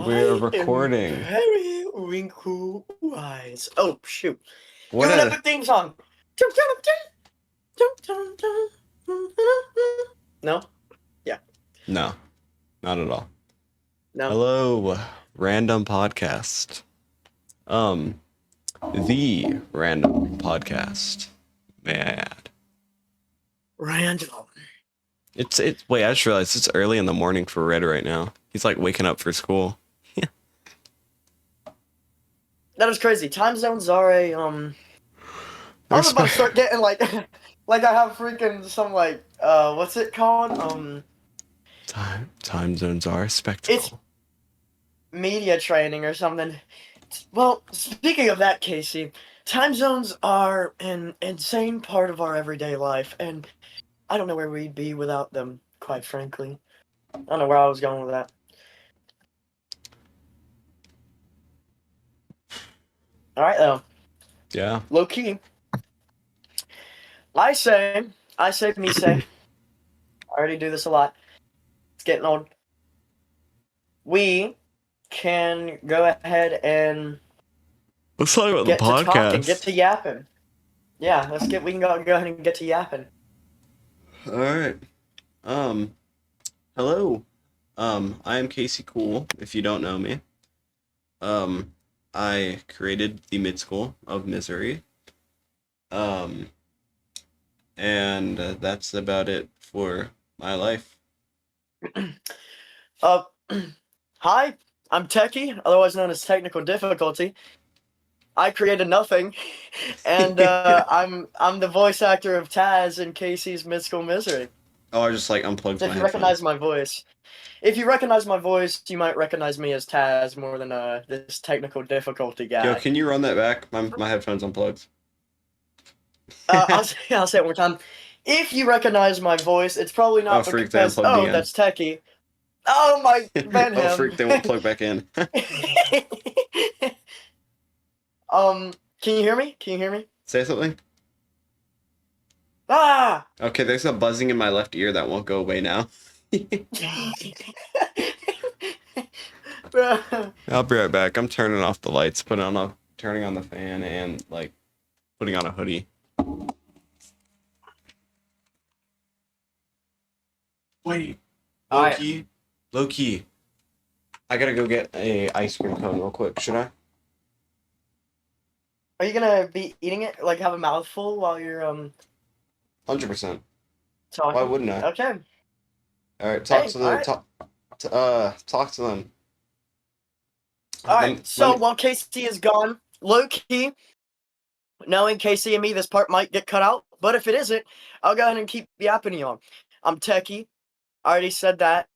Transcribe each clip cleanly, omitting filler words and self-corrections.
We're I am recording. very wrinkle wise. Oh shoot! What Give it up a a theme song. No, no, not at all. no. Hello, random podcast. Um, the random podcast. May I add? Random. It's wait, I just realized it's early in the morning for Red right now. He's like waking up for school. That is crazy. Time zones are a I was about to Respect. start getting like, like I have freaking some like what's it called? Time zones are a spectacle. Media training or something. Well, speaking of that, Casey, time zones are an insane part of our everyday life, and I don't know where we'd be without them, quite frankly. I don't know where I was going with that. Alright, though. Yeah. Low key. I say, me say. I already do this a lot. It's getting old. We can go ahead and Let's talk about get the to podcast. talking, get to yapping. Yeah, we can go ahead and get to yapping. All right. Hello. I am Casey Cool, if you don't know me. I created the Mid School of Misery. And that's about it for my life. Hi, I'm Techy, otherwise known as Technical Difficulty. I created nothing, and I'm the voice actor of Taz in Casey's Mystical Misery. Oh, I just like unplugged So my if you headphones. recognize my voice, you might recognize me as Taz more than this Technical Difficulty guy. Yo, can you run that back? My headphones unplugged. I'll say it one more time. If you recognize my voice, it's probably not freak, because they unplugged again. that's Techy. Oh my man, Oh freak, they won't plug back in. Can you hear me? Can you hear me? Say something. Ah! Okay, there's a buzzing in my left ear that won't go away now. I'll be right back. I'm turning off the lights, turning on the fan, and like putting on a hoodie. Wait, low key. I gotta go get a ice cream cone real quick. Should I? Are you gonna be eating it? Like have a mouthful while you're 100%. talking? Why wouldn't I? Okay. All right, talk to them. Alright. Talk to them. Alright, so while Casey is gone, low key, knowing Casey and me, this part might get cut out, but if it isn't, I'll go ahead and keep yapping you on. I'm Techy. I already said that.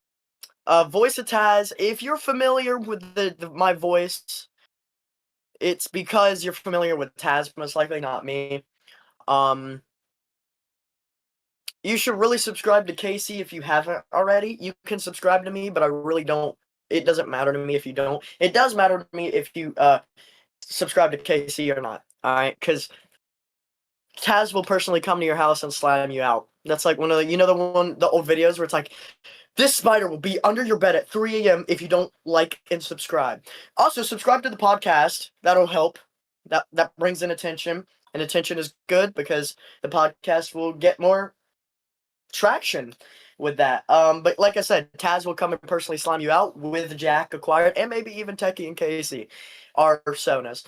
Voice of Taz. If you're familiar with my voice, it's because you're familiar with Taz, most likely, not me. You should really subscribe to Casey if you haven't already. You can subscribe to me, but I really don't. It doesn't matter to me if you don't. It does matter to me if you subscribe to Casey or not. Alright, because Taz will personally come to your house and slam you out. That's like one of the old videos where it's like, this spider will be under your bed at 3 a.m. if you don't like and subscribe. Also, subscribe to the podcast. That'll help. That brings in attention, and attention is good because the podcast will get more traction with that. But like I said, Taz will come and personally slam you out with Jack acquired, and maybe even Techie and Casey are personas.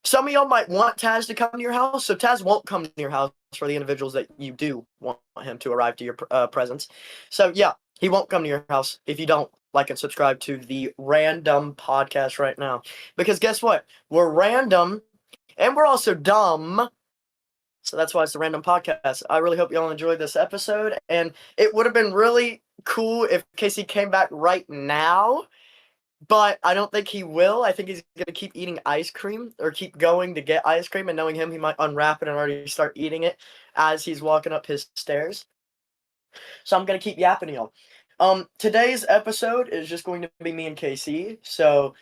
Some of y'all might want Taz to come to your house, so Taz won't come to your house for the individuals that you do want him to arrive to your presence. So yeah, he won't come to your house if you don't like and subscribe to the random podcast right now. Because guess what? We're random, and we're also dumb. So that's why it's the random podcast. I really hope y'all enjoyed this episode, and it would have been really cool if Casey came back right now. But I don't think he will. I think he's going to keep eating ice cream or keep going to get ice cream. And knowing him, he might unwrap it and already start eating it as he's walking up his stairs. So I'm going to keep yapping to y'all. Today's episode is just going to be me and KC. So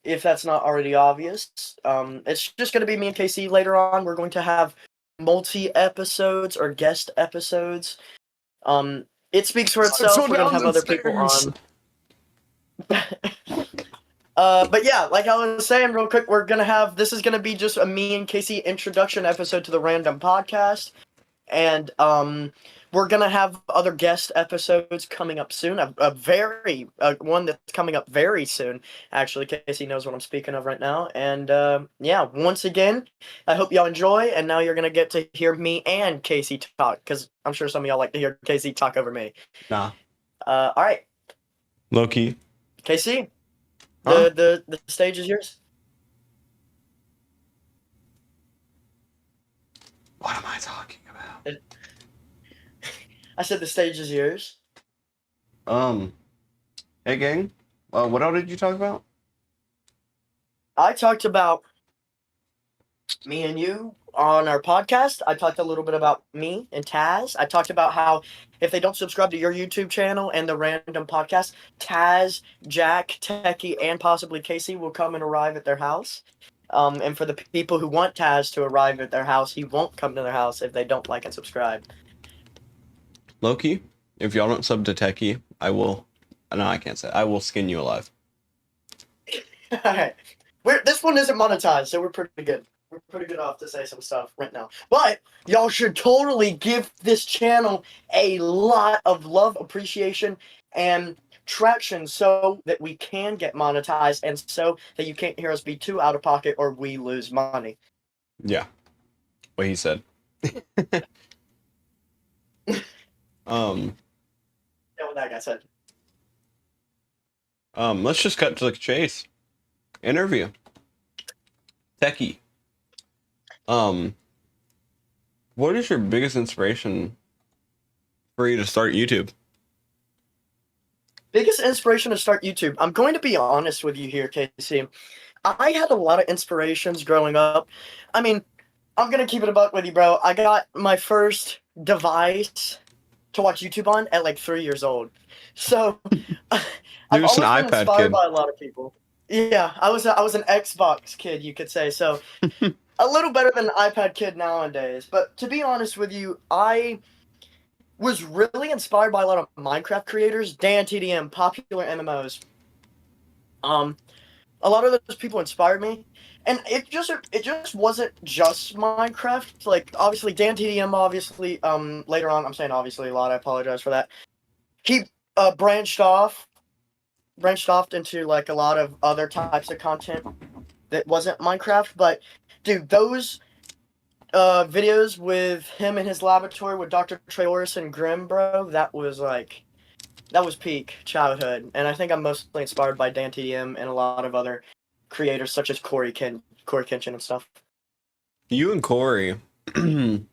if that's not already obvious, it's just going to be me and KC. Later on, we're going to have multi-episodes or guest episodes. It speaks for itself. We're going to have other people on. But yeah, like I was saying real quick, this is gonna be just a me and Casey introduction episode to the Random Podcast. And we're gonna have other guest episodes coming up soon. One that's coming up very soon. Actually, Casey knows what I'm speaking of right now. And yeah, once again, I hope y'all enjoy. And now you're gonna get to hear me and Casey talk, because I'm sure some of y'all like to hear Casey talk over me. Nah. All right, Low key. Casey, Huh? the stage is yours. What am I talking about? I said the stage is yours. Hey gang. What else did you talk about? I talked about me and you on our podcast. I talked a little bit about me and Taz. I talked about how if they don't subscribe to your YouTube channel and the Random Podcast, Taz, Jack, Techy, and possibly Casey will come and arrive at their house. And for the people who want Taz to arrive at their house, he won't come to their house if they don't like and subscribe. Loki, if y'all don't sub to Techie, I will. No, I can't say. I will skin you alive. Alright. This one isn't monetized, so we're pretty good. We're pretty good off to say some stuff right now. But y'all should totally give this channel a lot of love, appreciation, and traction so that we can get monetized and so that you can't hear us be too out of pocket or we lose money. Yeah. What he said. Yeah, what that guy said. Let's just cut to the chase. Interview. Techie. What is your biggest inspiration for you to start YouTube? Biggest inspiration to start YouTube. I'm going to be honest with you here, Casey. I had a lot of inspirations growing up. I mean, I'm going to keep it a buck with you, bro. I got my first device to watch YouTube on at like 3 years old. So I've You're just always an been iPad inspired kid. by a lot of people. Yeah, I was an Xbox kid, you could say. So a little better than an iPad kid nowadays. But to be honest with you, I was really inspired by a lot of Minecraft creators, Dan TDM, popular MMOs. A lot of those people inspired me, and it just wasn't just Minecraft. Like obviously Dan TDM, obviously later on, I'm saying obviously a lot. I apologize for that. He branched off into like a lot of other types of content that wasn't Minecraft. But dude, those videos with him in his laboratory with Dr. Treoris and Grimm, bro, that was peak childhood. And I think I'm mostly inspired by Dan TDM and a lot of other creators such as Corey Kenshin and stuff. You and Corey. You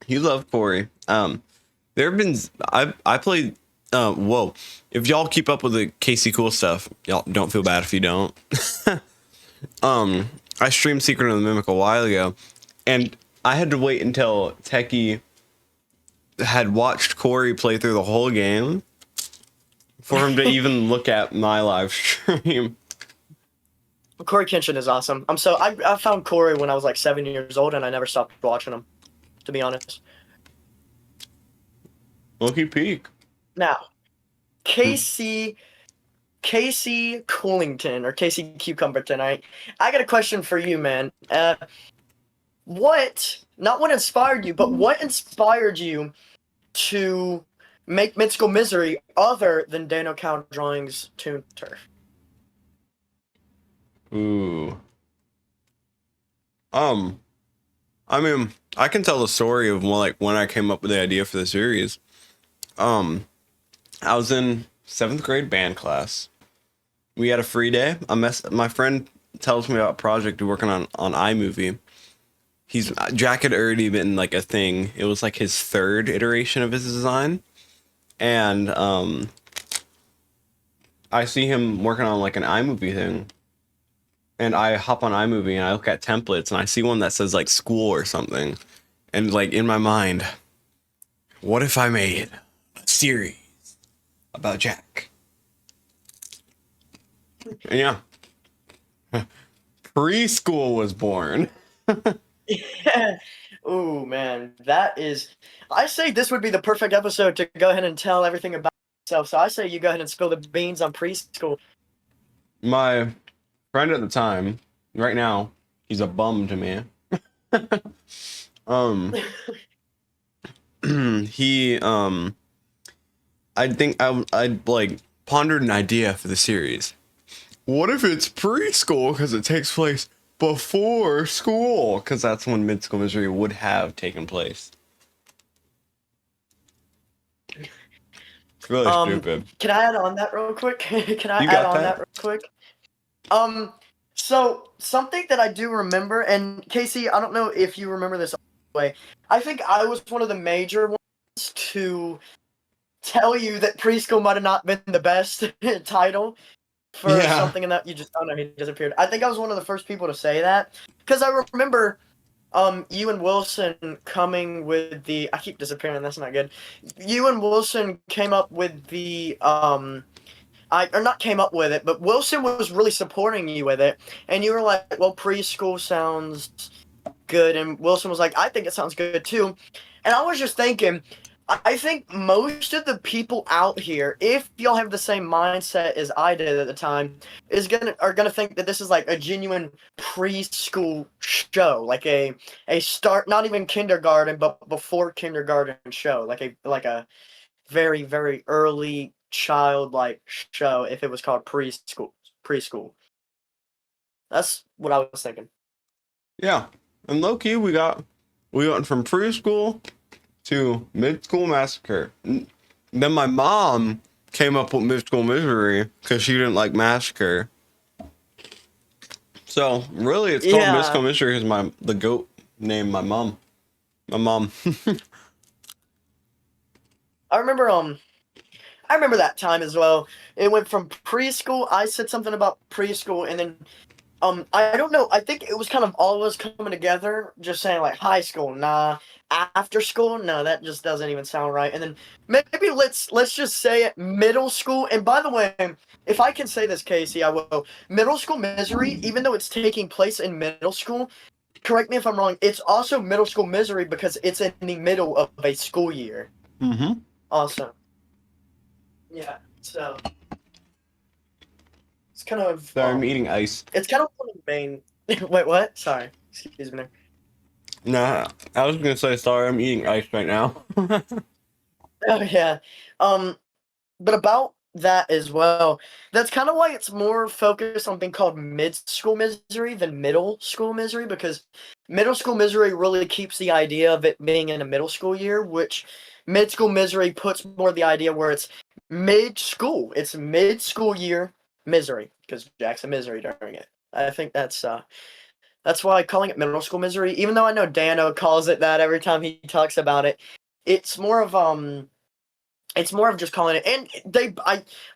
love Corey. There have been I played whoa. If y'all keep up with the KC Cool stuff, y'all don't feel bad if you don't. I streamed Secret of the Mimic a while ago, and I had to wait until Techie had watched Corey play through the whole game for him to even look at my live stream. Corey Kenshin is awesome. I found Corey when I was like 7 years old, and I never stopped watching him, to be honest. Low-key peak. Now, Casey Coolington, or Casey Cucumberton, I got a question for you, man. Not what inspired you, but what inspired you to make Mythical Misery other than Dano Cow Drawings Toon Turf? Ooh. I mean, I can tell the story of when I came up with the idea for the series. I was in 7th grade band class. We had a free day. My friend tells me about a project we're working on iMovie. Jack had already been like a thing. It was like his 3rd iteration of his design. And I see him working on like an iMovie thing. And I hop on iMovie and I look at templates and I see one that says like school or something. And like in my mind, what if I made a series about Jack? And yeah. Preschool was born. Yeah. Ooh, man, I say this would be the perfect episode to go ahead and tell everything about yourself. So I say you go ahead and spill the beans on preschool. My friend at the time. Right now, he's a bum to me. um, he I think I like pondered an idea for the series. What if it's preschool because it takes place before school? Because that's when Mid School Misery would have taken place. It's really stupid. Can I add on that real quick? Can I You add got on that? that real quick? So something that I do remember, and Casey, I don't know if you remember this way. I think I was one of the major ones to tell you that preschool might have not been the best title for Yeah. something, and that you just, oh no, he disappeared. I think I was one of the first people to say that because I remember you and Wilson coming with the, I keep disappearing, that's not good. You and Wilson came up with the or not came up with it, but Wilson was really supporting you with it, and you were like, well, preschool sounds good, and Wilson was like, I think it sounds good too. And I was just thinking, I think most of the people out here, if y'all have the same mindset as I did at the time, are gonna think that this is like a genuine preschool show, like a start, not even kindergarten, but before kindergarten show, like a very very early childlike show if it was called preschool. That's what I was thinking. Yeah. And low key, we went from preschool to Mid School Massacre. Then my mom came up with Mid School Misery because she didn't like Massacre. So really, it's called Mid School Yeah, Misery because the goat named my mom. My mom. I remember I remember that time as well. It went from preschool. I said something about preschool, and then I don't know. I think it was kind of all of us coming together, just saying like high school, nah. After school, no, that just doesn't even sound right. And then maybe let's just say it middle school. And by the way, if I can say this, Casey, I will. Middle school misery, even though it's taking place in middle school, correct me if I'm wrong. It's also middle school misery because it's in the middle of a school year. Mm-hmm. Awesome. Yeah. So it's kind of Sorry, I'm eating ice. it's kind of one of the main. Wait, what? Sorry, excuse me. Nah, I was gonna say sorry. I'm eating ice right now. Oh yeah, um, but about that as well. That's kind of why it's more focused on being called mid-school misery than middle school misery because middle school misery really keeps the idea of it being in a middle school year, which mid-school misery puts more the idea where it's mid-school. It's mid-school year misery because Jack's a misery during it. I think that's why calling it middle school misery, even though I know Dano calls it that every time he talks about it, it's more of it's more of just calling it. And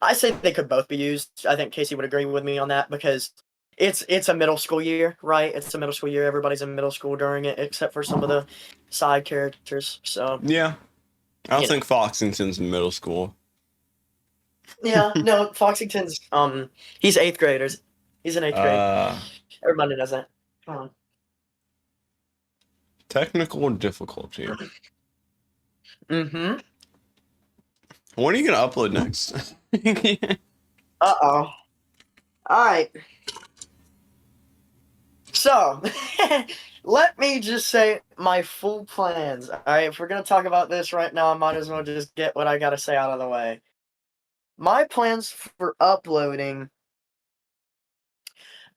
I say they could both be used. I think Casey would agree with me on that because it's a middle school year, right? It's a middle school year. Everybody's in middle school during it, except for some of the side characters. So Yeah, I don't you know, think Foxington's in middle school. yeah, no, Foxington's he's eighth graders. He's in eighth grade. Uh, Everybody knows that. Technical difficulty. Mm-hmm. When are you gonna upload next? Uh-oh. All right. So, let me just say my full plans. All right, if we're going to talk about this right now, I might as well just get what I got to say out of the way. My plans for uploading,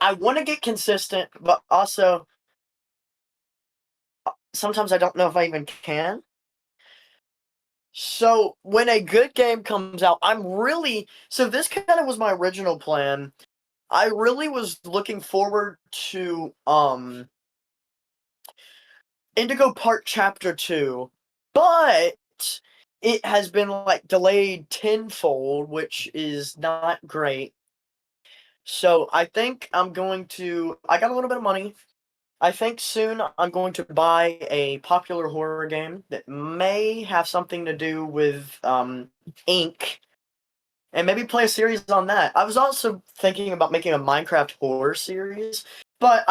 I want to get consistent, but also sometimes I don't know if I even can. So, when a good game comes out, so this kind of was my original plan. I really was looking forward to Indigo Park Chapter 2, but it has been like delayed tenfold, which is not great. So I think I got a little bit of money. I think soon I'm going to buy a popular horror game that may have something to do with ink and maybe play a series on that. I was also thinking about making a Minecraft horror series, but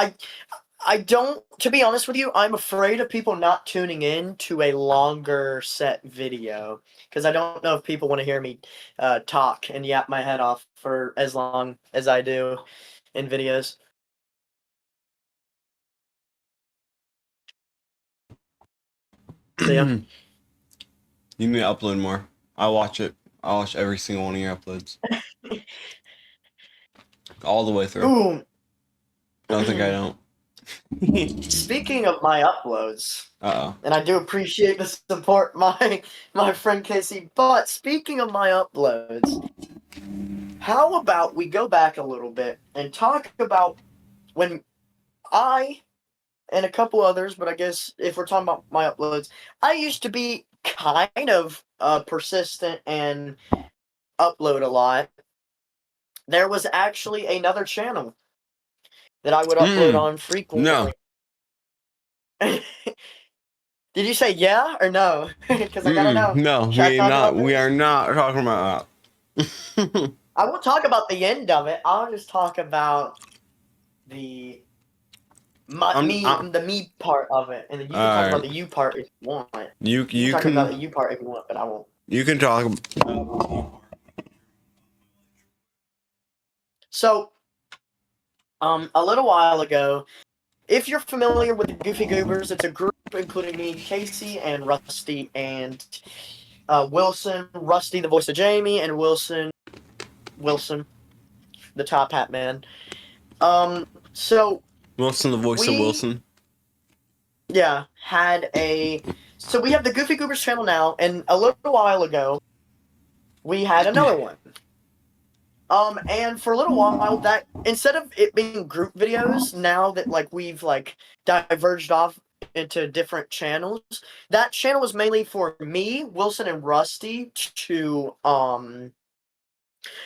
I don't, to be honest with you, I'm afraid of people not tuning in to a longer set video because I don't know if people want to hear me talk and yap my head off for as long as I do in videos. So yeah. You need to upload more. I watch it. I watch every single one of your uploads. All the way through. Ooh. I don't think I don't. Speaking of my uploads, Uh-oh. and I do appreciate the support, my friend KC. But speaking of my uploads, how about we go back a little bit and talk about when I and a couple others, but I guess if we're talking about my uploads, I used to be kind of persistent and upload a lot. There was actually another channel that I would upload on frequently. No. Did you say yeah or no? Because I gotta know. No, Should I talk about we this? are not talking about that. I won't talk about the end of it. I'll just talk about the the me part of it, and then you can talk about the you part if you want. You You can talk about the you part if you want, but I won't. You can talk about So, a little while ago, if you're familiar with the Goofy Goobers, it's a group including me, Casey, and Rusty, and Wilson. Rusty, the voice of Jamie, and Wilson, the top hat man. So Wilson, the voice of Wilson. Yeah, so we have the Goofy Goobers channel now, and a little while ago, we had another one. And for a little while, that instead of it being group videos, now that like we've like diverged off into different channels, that channel was mainly for me, Wilson, and Rusty to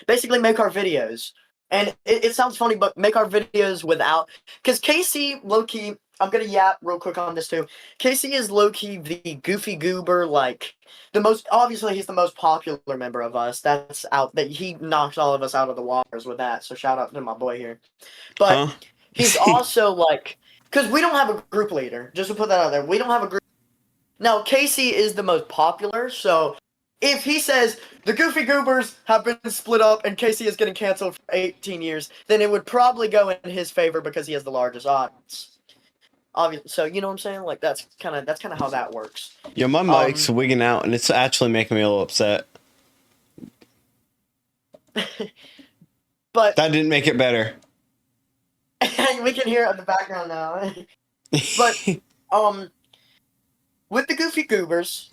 basically make our videos. And it sounds funny, but make our videos without, because Casey, low-key, I'm gonna yap real quick on this too. Casey is low-key the Goofy Goober, like, obviously he's the most popular member of us. That he knocks all of us out of the waters with that, so shout out to my boy here. But he's also like, because we don't have a group leader, just to put that out there, we don't have a group. Now, Casey is the most popular, so if he says the Goofy Goobers have been split up and Casey is getting canceled for 18 years, then it would probably go in his favor because he has the largest audience. Obviously, so you know what I'm saying? Like that's kind of how that works. Yeah, my mic's wigging out, and it's actually making me a little upset. But that didn't make it better. We can hear it in the background now. But with the Goofy Goobers,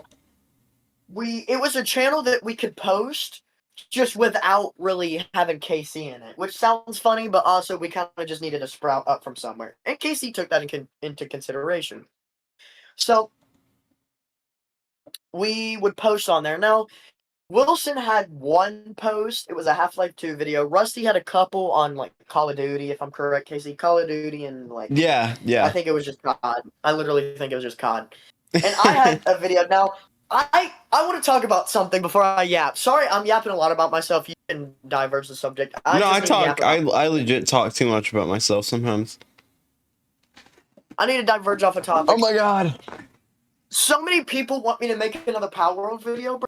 it was a channel that we could post just without really having KC in it, which sounds funny, but also we kind of just needed to sprout up from somewhere. And KC took that into consideration. So we would post on there. Now, Wilson had one post. It was a Half-Life 2 video. Rusty had a couple on like Call of Duty, if I'm correct, KC. Call of Duty and like yeah. I think it was just COD. I literally think it was just COD. And I had a video. Now, I want to talk about something before I yap. Sorry, I'm yapping a lot about myself. You can diverge the subject. I legit talk too much about myself sometimes. I need to diverge off a topic. Oh my god. So many people want me to make another Power World video, bro.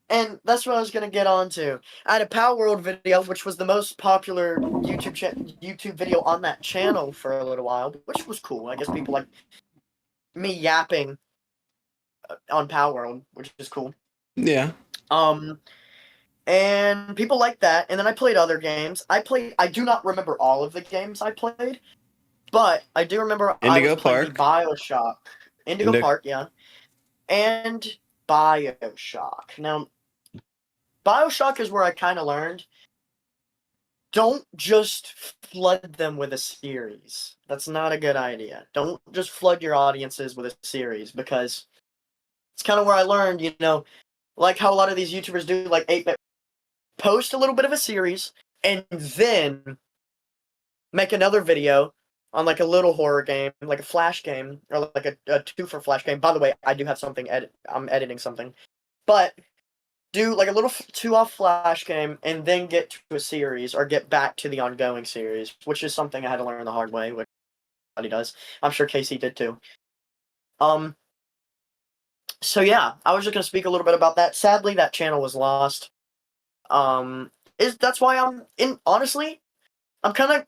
And that's what I was going to get onto. I had a Power World video, which was the most popular YouTube video on that channel for a little while, which was cool. I guess people like me yapping on Power World, which is cool. Yeah. And people like that. And then I played other games. I do not remember all of the games I played, but I do remember Indigo Park. BioShock. Indigo Park, yeah. And BioShock. Now, BioShock is where I kind of learned, don't just flood them with a series. That's not a good idea. Don't just flood your audiences with a series, because it's kind of where I learned, you know, like how a lot of these YouTubers do, like 8-bit, post a little bit of a series, and then make another video on like a little horror game, like a Flash game, or like a 2 for Flash game. By the way, I do have something, I'm editing something. But do like a little 2-off Flash game, and then get to a series, or get back to the ongoing series, which is something I had to learn the hard way, which everybody does. I'm sure Casey did too. So yeah, I was just gonna speak a little bit about that. Sadly, that channel was lost. That's why honestly, I'm kind of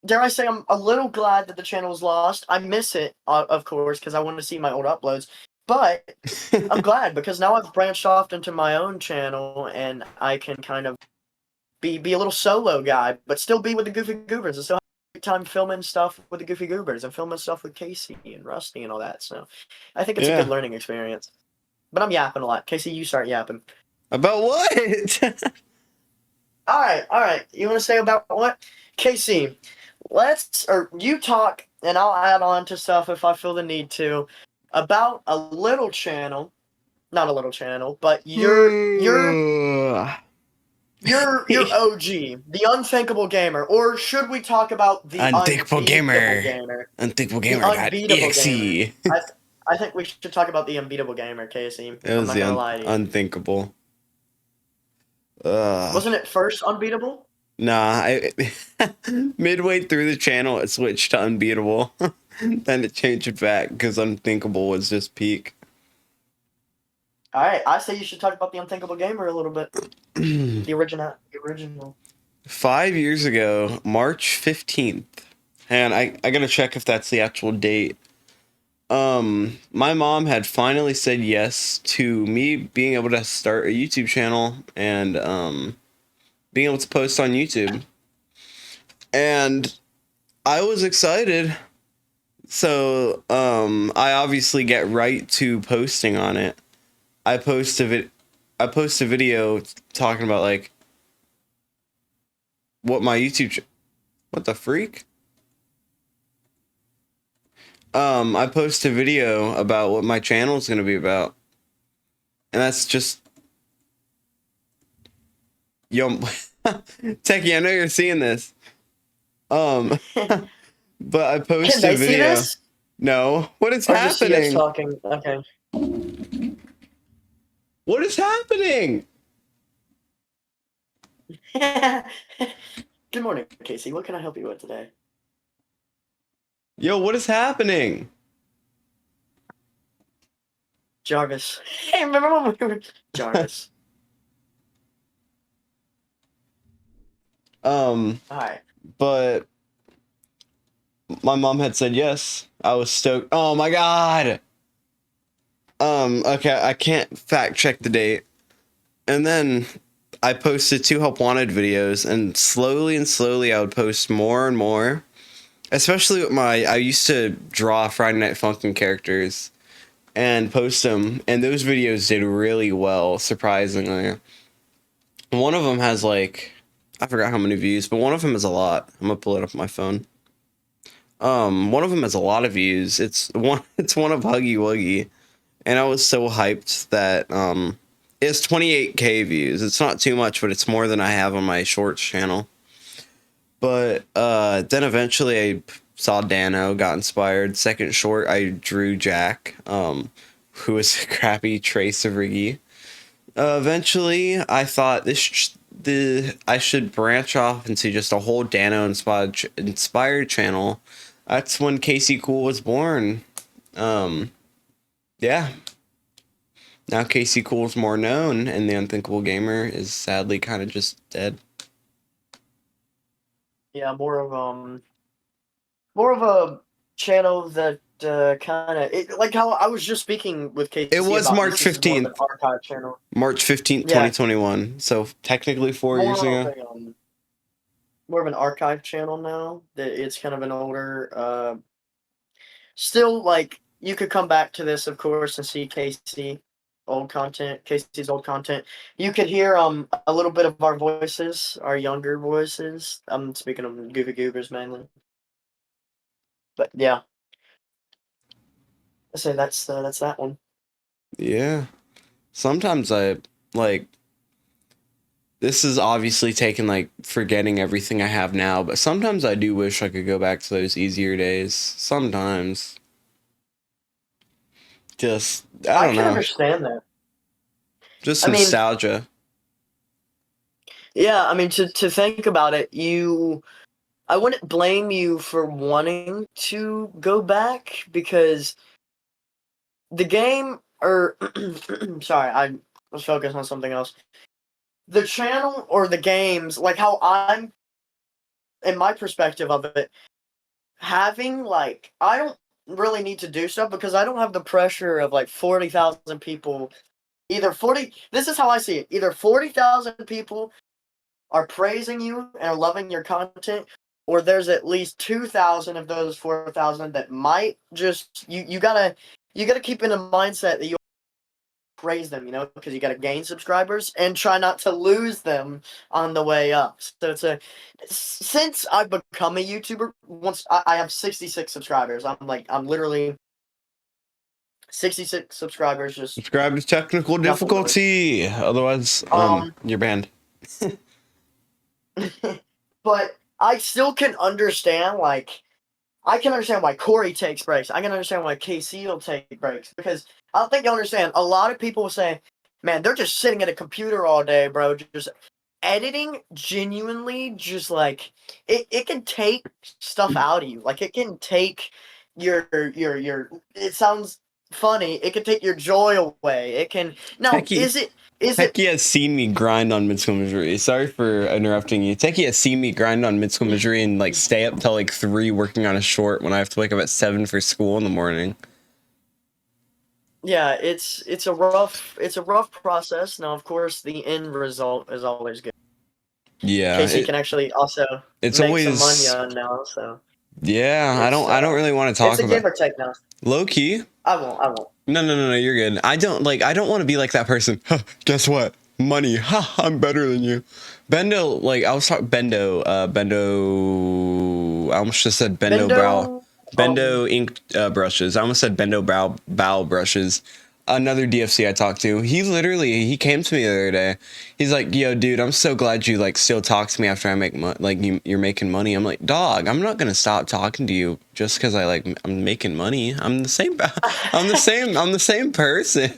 dare I say, I'm a little glad that the channel was lost. I miss it, of course, because I want to see my old uploads. But I'm glad because now I've branched off into my own channel and I can kind of be a little solo guy, but still be with the Goofy Goobers and still have a good time filming stuff with the Goofy Goobers and filming stuff with Casey and Rusty and all that. So I think it's a good Yeah. learning experience. But I'm yapping a lot. Casey, you start yapping. About what? All right. You want to say about what? Casey, you talk and I'll add on to stuff if I feel the need to about a little channel, not a little channel, but your OG, the Unthinkable Gamer, or should we talk about the Unthinkable Unbeatable gamer. Gamer? Unthinkable The gamer got Unbeatable Gamer. EXE. I think we should talk about the Unbeatable Gamer, Casey. It I'm was not the gonna lie to you. unthinkable. Ugh. Wasn't it first Unbeatable? Nah, midway through the channel, it switched to unbeatable. Then it changed it back because unthinkable was just peak. All right, I say you should talk about the Unthinkable Gamer a little bit. The original. 5 years ago, March 15th, and I gotta check if that's the actual date. My mom had finally said yes to me being able to start a YouTube channel and being able to post on YouTube. And I was excited. So, I obviously get right to posting on it. I post a video talking about like what my what the freak? I post a video about what my channel is going to be about. And that's just yo Techy, I know you're seeing this. Um but I post Can a they see video. this? No. What is Or just see us happening? talking? Okay. What is happening? Good morning, Casey. What can I help you with today? Yo, what is happening? Jarvis. Hey, remember when we were Jarvis? Alright. But my mom had said yes. I was stoked. Oh my god. Okay, I can't fact check the date. And then I posted 2 Help Wanted videos, and slowly I would post more and more. Especially with I used to draw Friday Night Funkin' characters and post them, and those videos did really well, surprisingly. One of them has like, I forgot how many views, but one of them has a lot. I'm gonna pull it up on my phone. One of them has a lot of views. It's one of Huggy Wuggy, and I was so hyped that it's 28K views. It's not too much, but it's more than I have on my shorts channel. But then eventually I saw Dano, got inspired. Second short, I drew Jack, who was a crappy trace of Riggy. Eventually, I thought I should branch off into just a whole Dano inspired channel. That's when KC Cool was born. Yeah. Now KC Cool is more known, and the Unthinkable Gamer is sadly kind of just dead. Yeah, more of a channel that kind of like how I was just speaking with Casey. It was about March this is more of 15th. an archive channel. March 15th, Yeah. 2021. So technically 4 years More ago. of a, more of an archive channel now. That it's kind of an older. Still, like you could come back to this, of course, and see Casey's old content. You could hear a little bit of our voices, our younger voices. I'm speaking of Goofy Goobers mainly. But yeah, I say that's that one. Yeah. Sometimes I like this is obviously taken like forgetting everything I have now, but sometimes I do wish I could go back to those easier days. Sometimes. Just I don't can know. understand that. Just I mean, nostalgia. yeah, I mean to think about it, I wouldn't blame you for wanting to go back because the game or sorry, I was focused on something else. The channel or the games, like how I'm in my perspective of it, having like I don't really need to do stuff because I don't have the pressure of like 40,000 people. Either 40. This is how I see it. Either 40,000 people are praising you and are loving your content, or there's at least 2,000 of those 4,000 that might just you gotta keep in a mindset that you praise them, because you gotta gain subscribers and try not to lose them on the way up. So since I've become a YouTuber, once I have 66 subscribers, I'm literally 66 subscribers, just Subscribe to technical nothing more. difficulty. Otherwise, you're banned. But I still can understand, I can understand why Corey takes breaks. I can understand why KC will take breaks. Because I don't think you understand. A lot of people say, man, they're just sitting at a computer all day, bro. Just editing genuinely just it can take stuff out of you. Like it can take your it sounds funny, it can take your joy away. It can Techy, is it Techy has seen me grind on mid-school Missouri. Sorry for interrupting you. Techy has seen me grind on mid-school Missouri and like stay up till like 3 working on a short when I have to wake up at 7 for school in the morning. Yeah, it's a rough process. Now, of course, the end result is always good. Yeah, Casey can actually also it's make some always money on now, so yeah. I don't really want to it's talk a about give or take now. low key. I won't. No, you're good. I don't want to be like that person. Huh, guess what? Money. Ha, I'm better than you. Bendo, like I was talking Bendo. I almost just said Bendo, Bendo ink brushes. I almost said Bendo bow brushes. Another DFC I talked to, he came to me the other day. He's like, "Yo, dude, I'm so glad you like still talk to me after I make you're making money." I'm like, "Dog, I'm not gonna stop talking to you just because I'm making money. I'm the same. I'm the same. I'm the same person.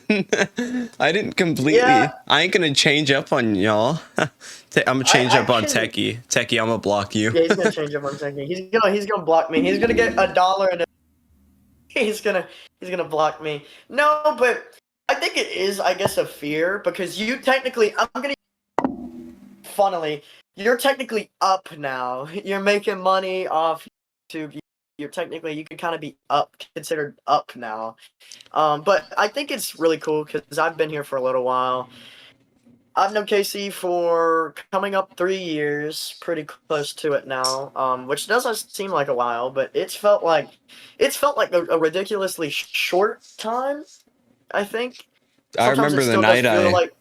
I didn't completely. yeah, I ain't gonna change up on y'all. I'm gonna change I up on can. Techie. Techie, I'm gonna block you." Yeah, he's gonna change up one second. He's gonna block me. He's gonna get $1 and he's gonna block me. No, but I think it is, I guess, a fear because you technically, funnily, you're technically up now. You're making money off YouTube. You're technically, you can kind of be considered up now. But I think it's really cool because I've been here for a little while. I've known Casey for coming up 3 years, pretty close to it now. Which doesn't seem like a while, but it's felt like a ridiculously short time. I think I sometimes it remember the still does night feel like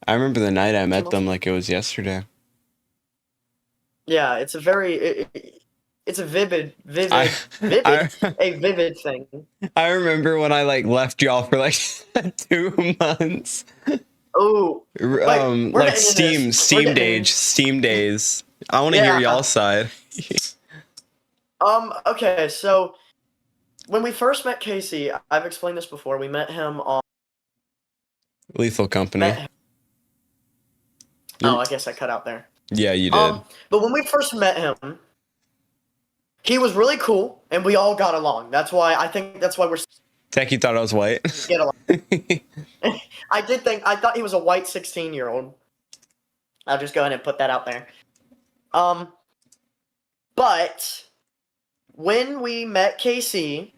I remember the night I 2 met months. them like it was yesterday. Yeah, it's a very it's a I I a vivid thing. I remember when I like left y'all for like 2 months. Oh, wait, we're Like getting into this. We're getting in. Steam days. I want to hear Yeah. y'all's side. Okay, so when we first met Casey, I've explained this before. We met him on Lethal Company. Oh, I guess I cut out there. Yeah, you did. But when we first met him, he was really cool, and we all got along. That's why we're Techie thought I was white. get along. I thought he was a white 16-year-old. I'll just go ahead and put that out there. But when we met KC,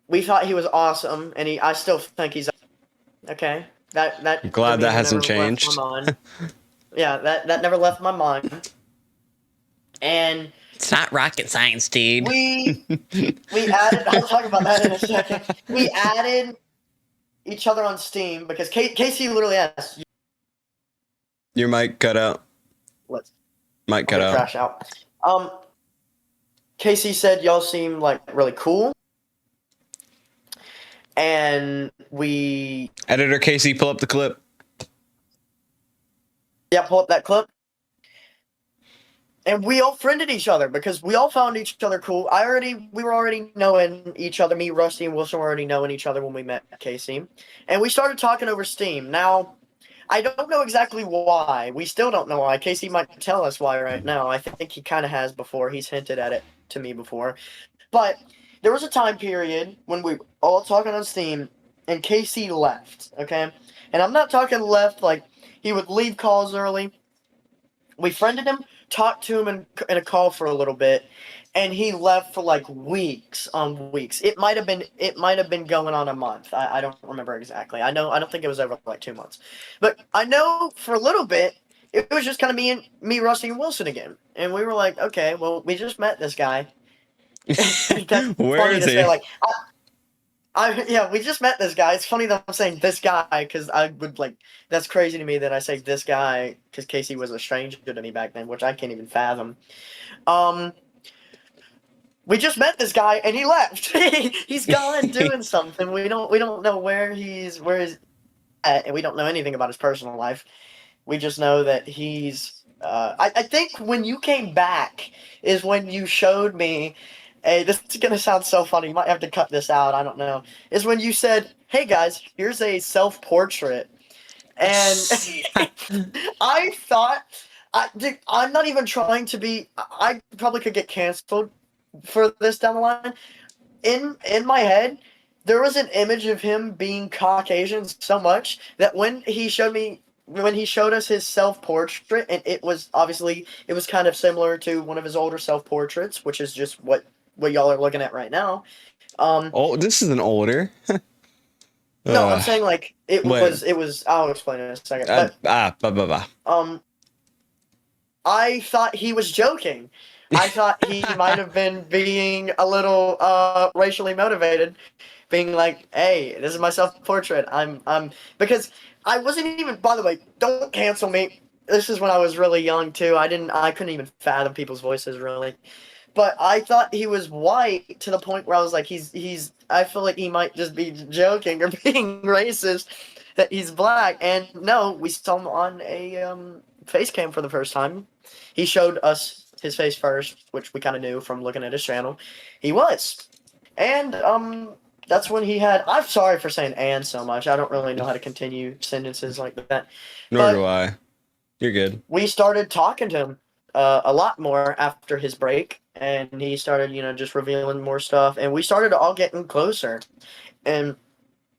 we thought he was awesome, and I still think he's okay. That I'm glad that hasn't changed. Left my mind. Yeah, that never left my mind. And It's not rocket science, dude. we added. I'll talk about that in a second. We added each other on Steam because Casey literally asked. Your mic cut out. Mic cut out. Crash out. Casey said y'all seem like really cool, and we. Editor Casey, pull up the clip. Yeah, pull up that clip. And we all friended each other because we all found each other cool. We were already knowing each other. Me, Rusty, and Wilson were already knowing each other when we met Casey. And we started talking over Steam. Now, I don't know exactly why. We still don't know why. Casey might tell us why right now. I think he kind of has before. He's hinted at it to me before. But there was a time period when we were all talking on Steam, and Casey left, okay? And I'm not talking left like he would leave calls early. we friended him, talked to him in a call for a little bit, and he left for like weeks on weeks. It might have been going on a month. I don't remember exactly. I don't think it was over like 2 months, but I know for a little bit it was just kind of me, Rusty, and Wilson again, and we were like, okay, well, we just met this guy. That's Where funny is to say. he? Like, yeah, we just met this guy. It's funny that I'm saying this guy because I would like. That's crazy to me that I say this guy because Casey was a stranger to me back then, which I can't even fathom. Um, we just met this guy and he left. He's gone doing something. We don't know where he's at, and we don't know anything about his personal life. We just know that he's. I think when you came back is when you showed me. Hey, this is gonna sound so funny. You might have to cut this out. I don't know. Is when you said, "Hey guys, here's a self-portrait," and I thought, dude, I'm not even trying to be. I probably could get canceled for this down the line. In my head, there was an image of him being Caucasian so much that when he showed us his self portrait, and it was kind of similar to one of his older self portraits, which is just what y'all are looking at right now. Um, Oh, this is an older. no, I'm Uh, saying like it wait. was it was. I'll explain in a second, but Bah, bah, bah. um, I thought he was joking. I thought he might have been being a little racially motivated, being like, "Hey, this is my self-portrait. I'm because I wasn't even. By the way, don't cancel me. This is when I was really young too. I couldn't even fathom people's voices really. But I thought he was white to the point where I was like, he's. I feel like he might just be joking or being racist that he's black. And no, we saw him on a face cam for the first time. He showed us his face first, which we kind of knew from looking at his channel. He was, and that's when he had. I'm sorry for saying "and" so much. I don't really know how to continue sentences like that. Nor do But I. You're good. we started talking to him a lot more after his break, and he started, just revealing more stuff, and we started all getting closer. And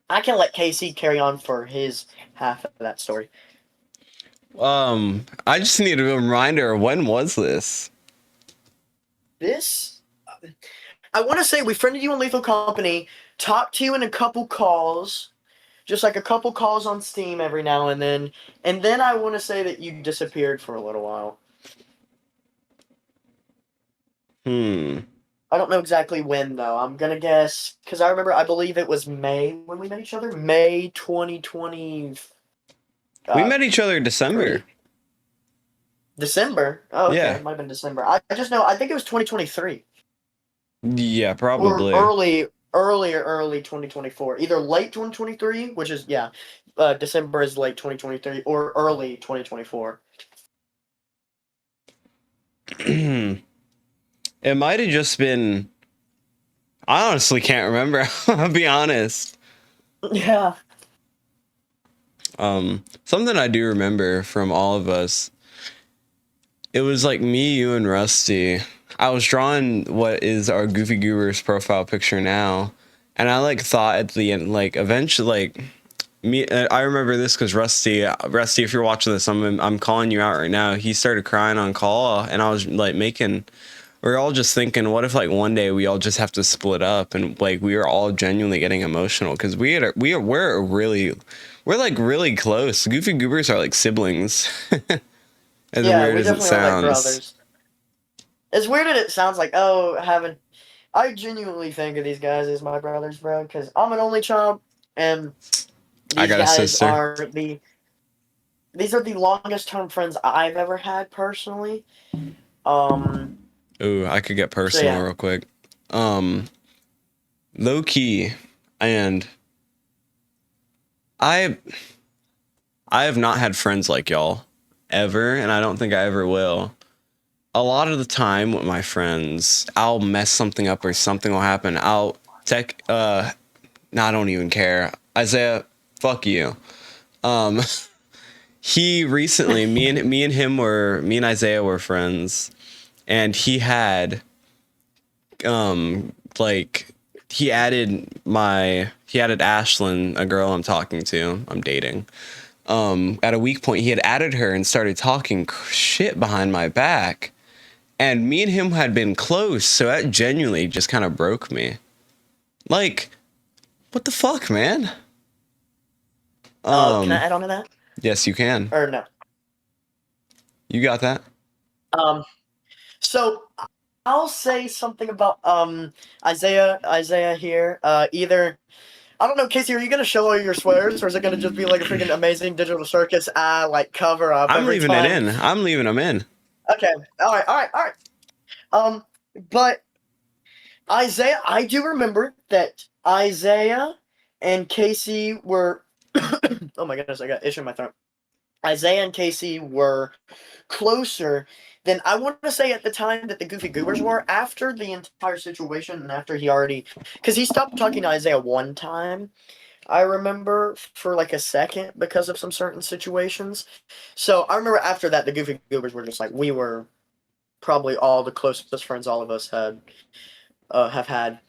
I can let KC carry on for his half of that story. I just need a reminder. When was this? This, I want to say, we friended you on Lethal Company, talked to you in a couple calls, just like a couple calls on Steam every now and then I want to say that you disappeared for a little while. I don't know exactly when though. I'm gonna guess because I believe it was May when we met each other. May 2020. We met each other in December. December. Oh, okay. Yeah. It might have been December. I just know. I think it was 2023 Yeah, or probably. early 2024. Either late 2023, which is December is late 2023, or early 2024. It might have just been. I honestly can't remember. I'll be honest. Yeah. Something I do remember from all of us. It was like me, you, and Rusty. I was drawing what is our Goofy Goobers profile picture now, and I like thought at the end, like eventually, like me. I remember this because Rusty, if you're watching this, I'm calling you out right now. He started crying on call, and I was like making. We are all just thinking, what if like one day we all just have to split up, and like we were all genuinely getting emotional because we're like really close. Goofy Goobers are like siblings. As Yeah, weird we as it definitely are like sounds. brothers. As weird as it sounds, like, oh, having. I genuinely think of these guys as my brothers, bro, because I'm an only child, and I these got a guys sister. are these are the longest term friends I've ever had personally. Um, Ooh, I could get so personal yeah. real quick. Um, Low key, and I I have not had friends like y'all ever, and I don't think I ever will. A lot of the time with my friends, I'll mess something up or something will happen. I'll tech no, I don't even care. Isaiah, fuck you. Um he recently me and Isaiah were friends, and like he added Ashlyn, a girl I'm talking to, I'm dating. at a weak point, he had added her and started talking shit behind my back. And me and him had been close, so that genuinely just kind of broke me. Like, what the fuck, man? Can I add on to that? Yes, you can. Or no? You got that? So I'll say something about Isaiah here. Either I don't know, Casey, are you gonna show all your swears, or is it gonna just be like a freaking amazing digital circus like cover up I'm every leaving time? it in. I'm leaving them in. Okay. All right. But Isaiah, I do remember that Isaiah and Casey were. Oh my goodness, I got issue in my throat. Isaiah and Casey were closer than I want to say at the time that the Goofy Goobers were. After the entire situation, and after because he stopped talking to Isaiah one time, I remember, for like a second because of some certain situations. So I remember after that, the Goofy Goobers were just like, we were probably all the closest friends all of us have had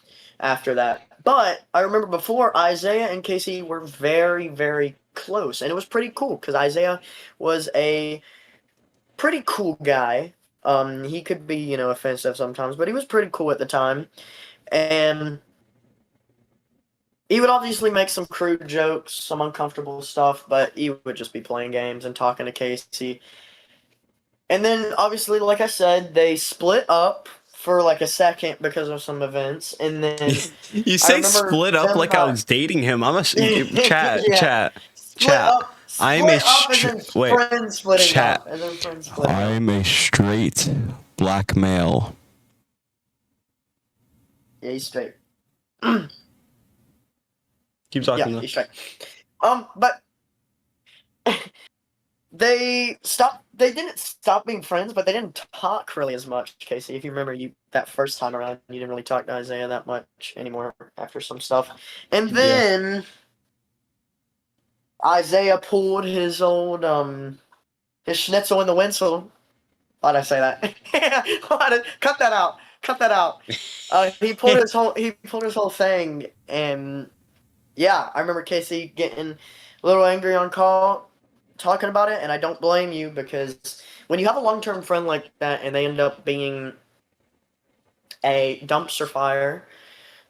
after that. But I remember before, Isaiah and Casey were very, very close, and it was pretty cool because Isaiah was a pretty cool guy. He could be, offensive sometimes, but he was pretty cool at the time, and he would obviously make some crude jokes, some uncomfortable stuff, but he would just be playing games and talking to Casey. And then, obviously, like I said, they split up for like a second because of some events, and then You I say remember split up them like I was dating him. I'm a chat, yeah, chat, split chat. up, I'm a and then wait, friends splitting chat. up, and then friends splitting up. I'm a straight black male. Yeah, he's straight. Keep talking. Yeah, Though. he's straight. But they stopped. They didn't stop being friends, but they didn't talk really as much. Casey, if you remember, that first time around, you didn't really talk to Isaiah that much anymore after some stuff. And then Isaiah pulled his old his schnitzel in the winsel. Why'd I say that? Cut that out. Cut that out. He pulled his whole thing, and yeah, I remember Casey getting a little angry on call, talking about it, and I don't blame you, because when you have a long-term friend like that and they end up being a dumpster fire,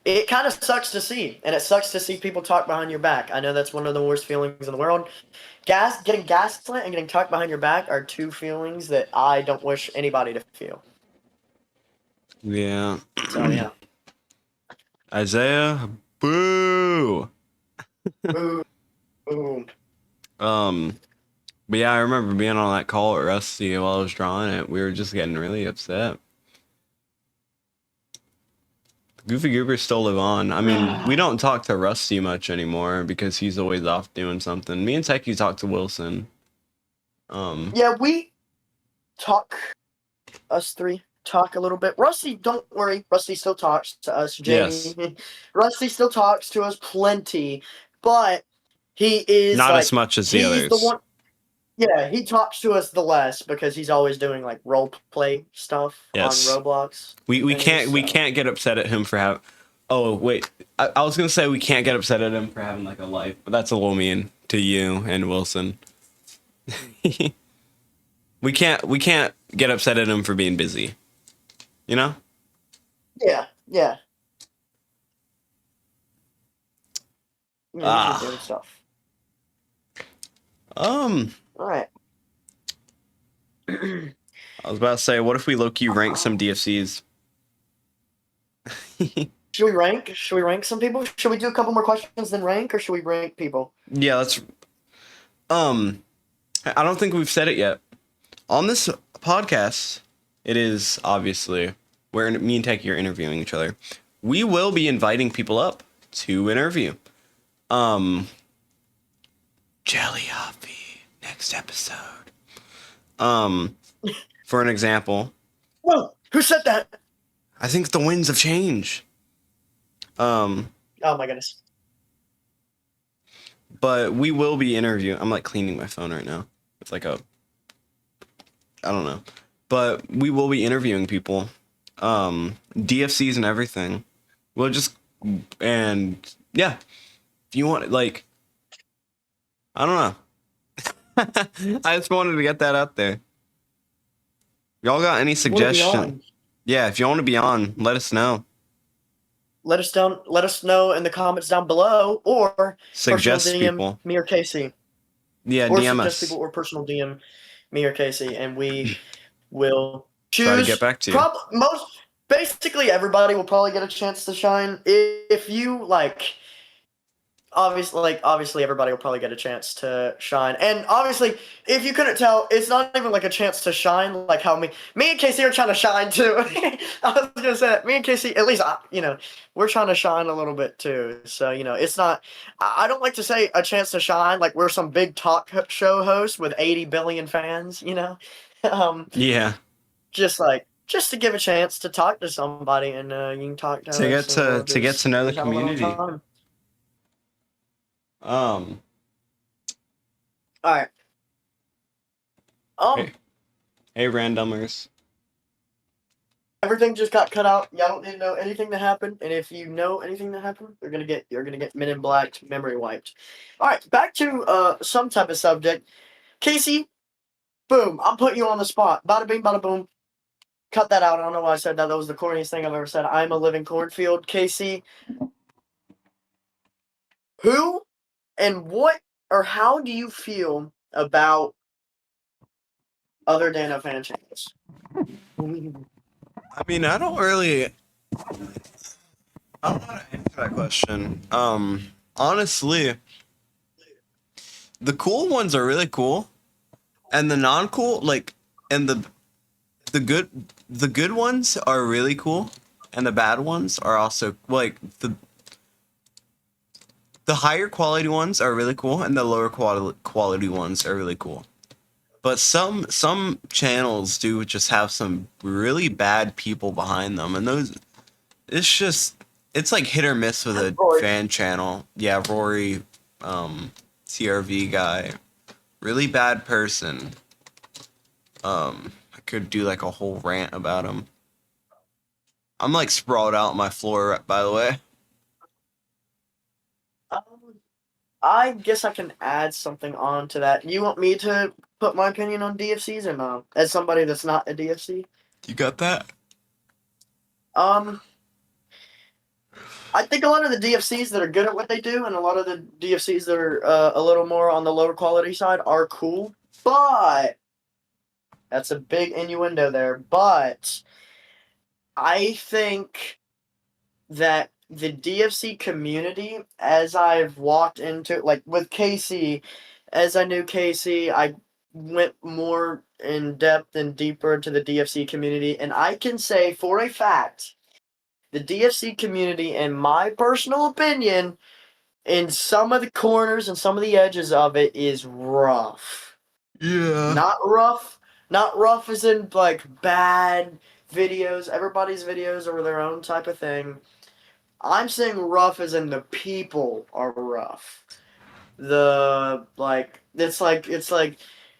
it kind of sucks to see, and it sucks to see people talk behind your back. I know that's one of the worst feelings in the world. Getting gaslit and getting talked behind your back are two feelings that I don't wish anybody to feel. Yeah. So yeah. Isaiah, boo. Boom. Boom. But yeah, I remember being on that call with Rusty while I was drawing it. We were just getting really upset. Goofy Goobers still live on. I mean, we don't talk to Rusty much anymore because he's always off doing something. Me and Techy talk to Wilson. Yeah, we talk. Us three talk a little bit. Rusty, don't worry. Rusty still talks to us. Jamie. Yes. Rusty still talks to us plenty, but he is not like, as much as the he's others. the one. Yeah, he talks to us the less because he's always doing like role play stuff Yes. on Roblox. We can't get upset at him for having. Oh wait, I was gonna say we can't get upset at him for having like a life, but that's a little mean to you and Wilson. we can't get upset at him for being busy. You know? Yeah. Yeah, he's doing stuff. All right. I was about to say, what if we low-key rank some DFCs? Should we rank? Should we rank some people? Should we do a couple more questions then rank, or should we rank people? Yeah, let's. I don't think we've said it yet. On this podcast, it is obviously where me and Techy are interviewing each other. We will be inviting people up to interview. Jelly Hoppy, next episode. For an example. Whoa! Who said that? I think the winds of change. Oh my goodness. But we will be interviewing. I'm like cleaning my phone right now. It's like I don't know. But we will be interviewing people. DFCs and everything. We'll just, and yeah. If you want, like, I don't know. I just wanted to get that out there. Y'all got any Want to be suggestions? on? Yeah, if you want to be on, let us know. Let us know in the comments down below, or personal Suggest DM people. me or Casey, Yeah, or DM suggest people, us. or personal DM me or Casey, and we will Try to get choose. back to you. Basically everybody will probably get a chance to shine if you like. Obviously everybody will probably get a chance to shine, and obviously if you couldn't tell, it's not even like a chance to shine like how me and Casey are trying to shine too. I was gonna say that me and Casey, at least we're trying to shine a little bit too, so it's not, I don't like to say a chance to shine like we're some big talk show host with 80 billion fans, um Yeah. just to give a chance to talk to somebody, and you can talk to us, and we'll To get to know the just have a little community. time. Um All right. hey, hey randomers. Everything just got cut out. Y'all don't need to know anything that happened, and if you know anything that happened, you're gonna get Men in Black memory wiped. All right, back to some type of subject. Casey, boom, I'm putting you on the spot. Bada bing, bada boom. Cut that out. I don't know why I said that. That was the corniest thing I've ever said. I'm a living cornfield. Casey, who and what or how do you feel about other Dano fan channels? I mean, I don't know how to answer that question. Honestly, the cool ones are really cool, and the non-cool, like, and the good the good ones are really cool, and the bad ones are also like the higher quality ones are really cool, and the lower quality ones are really cool. But some channels do just have some really bad people behind them, and those it's just it's like hit or miss with a Rory, fan channel. Yeah, Rory, CRV guy, really bad person. I could do like a whole rant about him. I'm like sprawled out on my floor, by the way. um, I guess I can add something on to that. You want me to put my opinion on DFCs or no? As somebody that's not a DFC? You got that? Um, I think a lot of the DFCs that are good at what they do, and a lot of the DFCs that are a little more on the lower quality side are cool. But that's a big innuendo there. But I think that the DFC community, as I've walked into, like with KC, as I knew KC, I went more in depth and deeper into the DFC community, and I can say for a fact, the DFC community, in my personal opinion, in some of the corners and some of the edges of it, is rough. Yeah. Not rough, not rough as in like bad videos. Everybody's videos are their own type of thing. I'm saying rough as in the people are rough.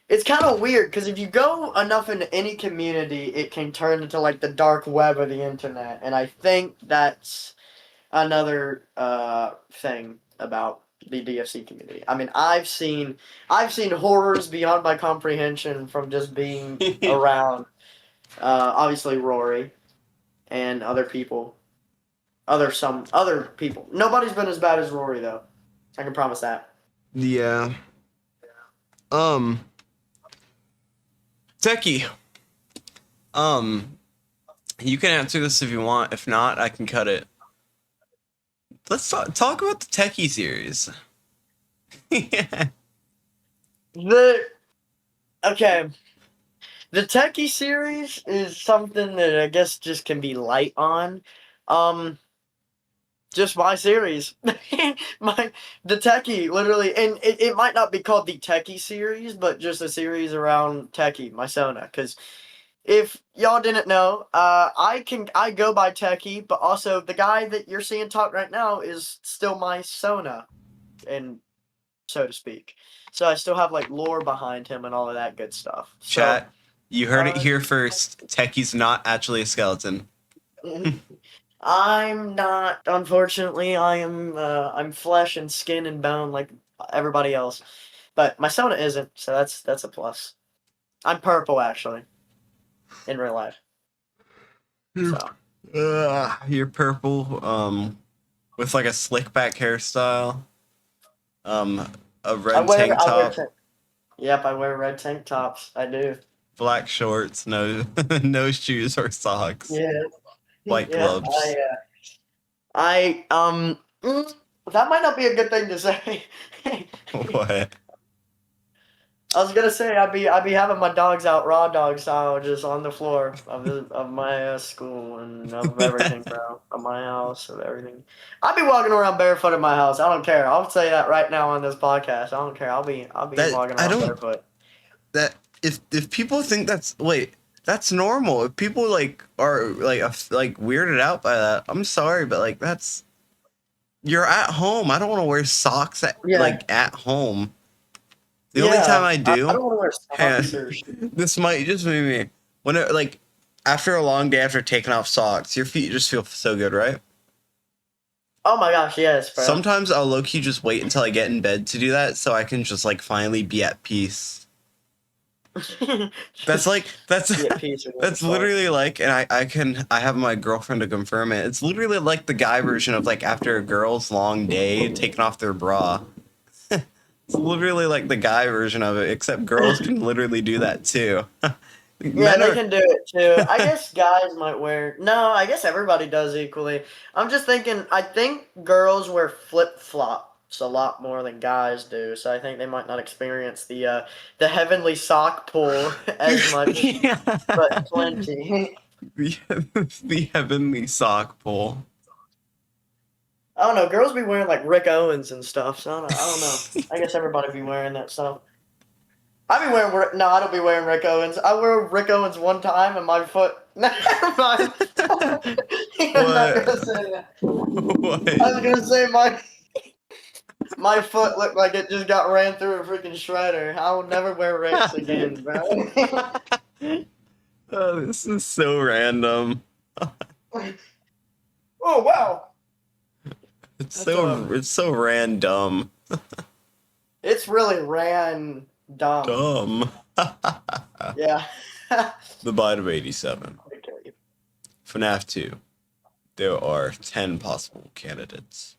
It's kind of weird because if you go enough into any community, it can turn into like the dark web of the internet, and I think that's another thing about the DFC community. I mean, I've seen horrors beyond my comprehension from just being around. Obviously, Rory and some other people. Nobody's been as bad as Rory though. I can promise that. Yeah. Um, Techy. Um, you can answer this if you want. If not, I can cut it. Let's talk about the Techie series. Yeah. The okay, the Techie series is something that I guess just can be light on. Um, just my series, my the Techie literally, and it might not be called the Techie series, but just a series around Techie, my Sona, because if y'all didn't know, I go by Techie, but also the guy that you're seeing talk right now is still my Sona, and so to speak. So I still have like lore behind him and all of that good stuff. So Chat, you heard it here first. Techie's not actually a skeleton. I'm not. Unfortunately, I'm flesh and skin and bone like everybody else. But my soda isn't, so that's a plus. I'm purple actually in real life. You're, So you're purple, with like a slick back hairstyle, um, a I red wear tank I wear top, tank. Yep, I wear red tank tops. I do. black shorts, no no shoes or socks, Yeah, white yeah. gloves. That might not be a good thing to say. What? I was gonna say I'd be having my dogs out raw dog style just on the floor of my school and of everything, bro, of my house, of everything. I'd be walking around barefoot in my house. I don't care. I'll say that right now on this podcast. I don't care. I'll be That walking I around don't barefoot. that if people think that's wait that's normal. If people like are like weirded out by that, I'm sorry, but like that's you're at home. I don't want to wear socks Yeah, at home. The only time yeah. I I do, don't want to wear hang socks or. on, this might just be me. When it like after a long day after taking off socks, your feet just feel so good, right? Oh my gosh, yes, bro. Sometimes I'll low key just wait until I get in bed to do that, so I can just like finally be at peace. That's Just like that's be at peace with that's yourself. literally like, and I have my girlfriend to confirm it. It's literally like the guy version of like after a girl's long day taking off their bra. It's literally like the guy version of it, except girls can literally do that too. Yeah, Men they are can do it too. I guess guys might wear. No, I guess everybody does equally. I'm just thinking. I think girls wear flip flops a lot more than guys do, so I think they might not experience the heavenly sock pull as much, but plenty. the, the heavenly sock pull. I don't know. Girls be wearing like Rick Owens and stuff. So I don't know. I guess everybody be wearing that stuff. I be wearing no, I don't be wearing Rick Owens. I wear Rick Owens one time and my foot. Never mind. I'm not gonna What? say that. I was What? gonna say my foot looked like it just got ran through a freaking shredder. I will never wear Ricks again, bro. Oh, this is so random. Oh wow, that's It's so random. it's really ran dumb. Dumb. Yeah. The Bite of 87. FNAF 2. There are 10 possible candidates.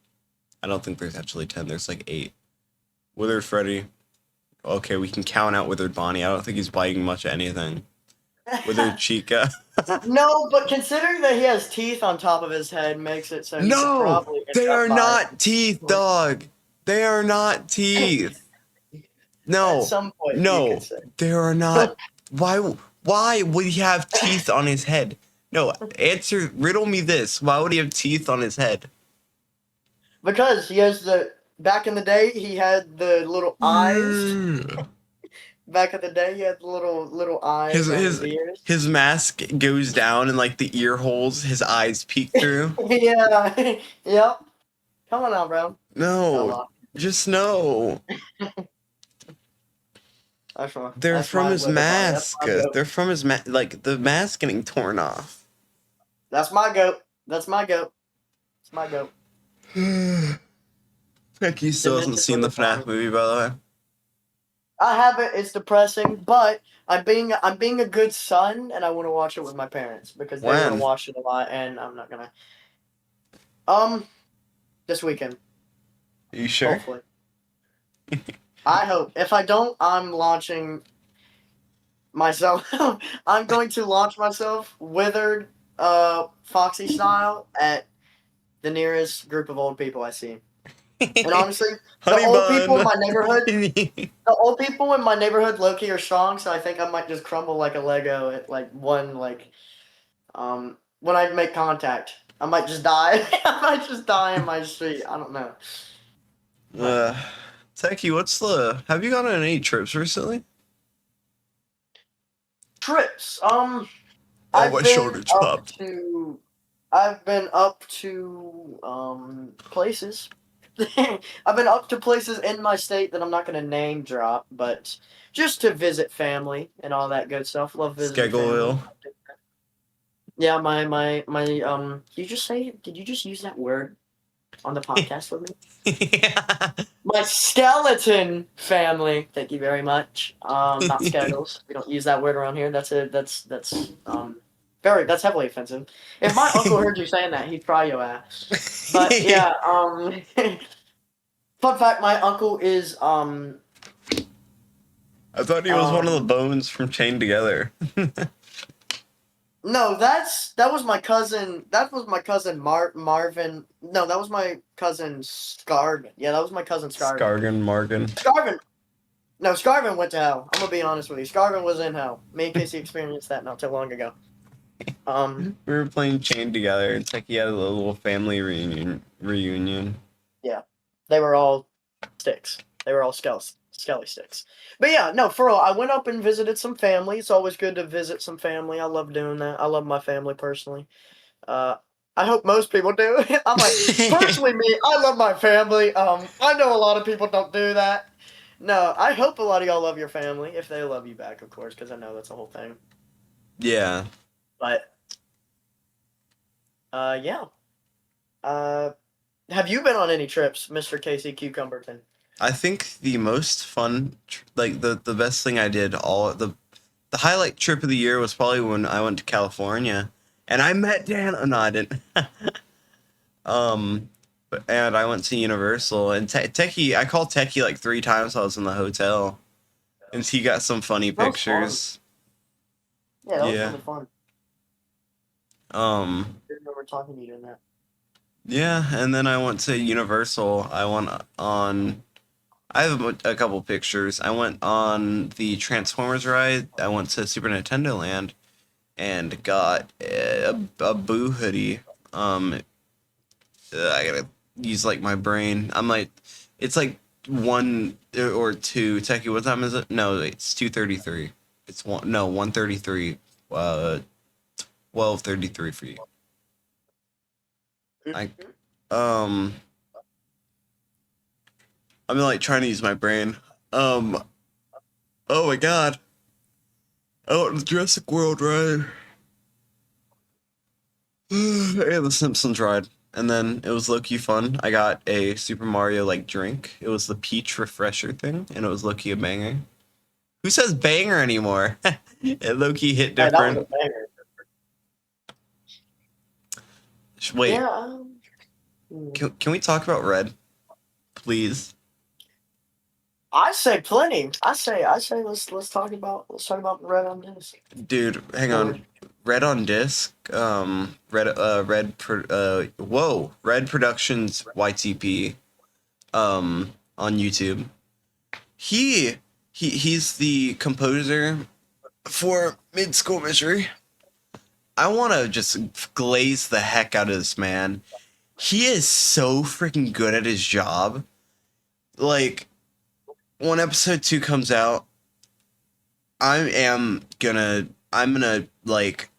I don't think there's actually 10. There's like 8. Withered Freddy. Okay, we can count out Withered Bonnie. I don't think he's biting much of anything. Withered Chica. No, but considering that he has teeth on top of his head makes it so he could No! probably end They up are by not teeth, dog! They are not teeth! at No. some point you could No. say. They are not. Why would he have teeth on his head? No, riddle me this. Why would he have teeth on his head? Because he has back in the day he had the little eyes. Back in the day he had the little eyes on his ears. His mask goes down and like the ear holes his eyes peek through. Yeah. Yep. Come on now, bro. No. Just no. They're That's from my his withered body. mask. They're from his like the mask getting torn off. That's my goat. That's my goat. It's my goat. Techy still hasn't seen the FNAF movie, by the way. I haven't. It's depressing, but I'm being a good son, and I want to watch it with my parents because they want to When? watch it a lot, and I'm not gonna. This weekend, Are you sure? hopefully. I hope. If I don't, I'm launching myself. I'm going to launch myself withered, Foxy style at the nearest group of old people I see. And honestly, the old people in my neighborhood, the old people in my neighborhood, low-key are strong. So I think I might just crumble like a Lego at like one when I make contact. I might just die. I might just die in my street. I don't know. Techy, have you gone on any trips recently? Trips. Oh, my shoulder popped. I've been up to places. I've been up to places in my state that I'm not gonna name drop, but just to visit family and all that good stuff. Love visiting family. Yeah, my did you just use that word? on the podcast with me. Yeah. My skeleton family. Thank you very much. Not skeggles. We don't use that word around here. That's very that's heavily offensive. If my uncle heard you saying that, he'd fry your ass. But yeah, fun fact, my uncle is I thought he was one of the bones from Chained Together. no, that was my cousin. That was my cousin Marvin. No, that was my cousin Scarvin. Yeah, that was my cousin Scarvin. Scargan Margan. Scarvin. No, Scarvin went to hell. I'm gonna be honest with you. Scarvin was in hell. Me and Casey experienced that not too long ago. We were playing Chained Together. It's like he had a little family reunion. Yeah, they were all sticks. They were all skelly sticks. But yeah, no, for real. I went up and visited some family. It's always good to visit some family. I love doing that. I love my family personally. I hope most people do. I'm like, personally, me, I love my family. I know a lot of people don't do that. No, I hope a lot of y'all love your family if they love you back, of course, because I know that's the whole thing. Yeah. But, yeah. Have you been on any trips, Mr. Casey Cucumberton? I think the most fun, like the best thing I did, the highlight trip of the year was probably when I went to California, and I met Dan. Oh, no, I didn't. And I went to Universal, and Techy. I called Techy like 3 times while I was in the hotel, and he got some funny That was pictures. Yeah, that was Yeah. really fun. I didn't remember talking to you in that. Yeah, and then I went to Universal. I went on. I have a couple pictures. I went on the Transformers ride. I went to Super Nintendo Land and got a Boo hoodie. I gotta use like my brain. I'm like, it's like 1 or 2. Techie, what time is it? No, it's 2:33. It's 1:33. 12:33 for you. I I'm like trying to use my brain. Oh my god. Oh, the Jurassic World ride. And the Simpsons ride. And then it was low-key fun. I got a Super Mario like drink. It was the peach refresher thing, and it was low-key a banger. Who says banger anymore? It low-key hit Hey, that was different. a banger. Wait, Yeah. can we talk about Red? Please. I say plenty. I say let's talk about Red on Disc. Dude, hang on. Red on Disc. Red Productions YTP. On YouTube. He's the composer for Mid School Misery. I want to just glaze the heck out of this man. He is so freaking good at his job. Like, when episode 2 comes out, I'm gonna like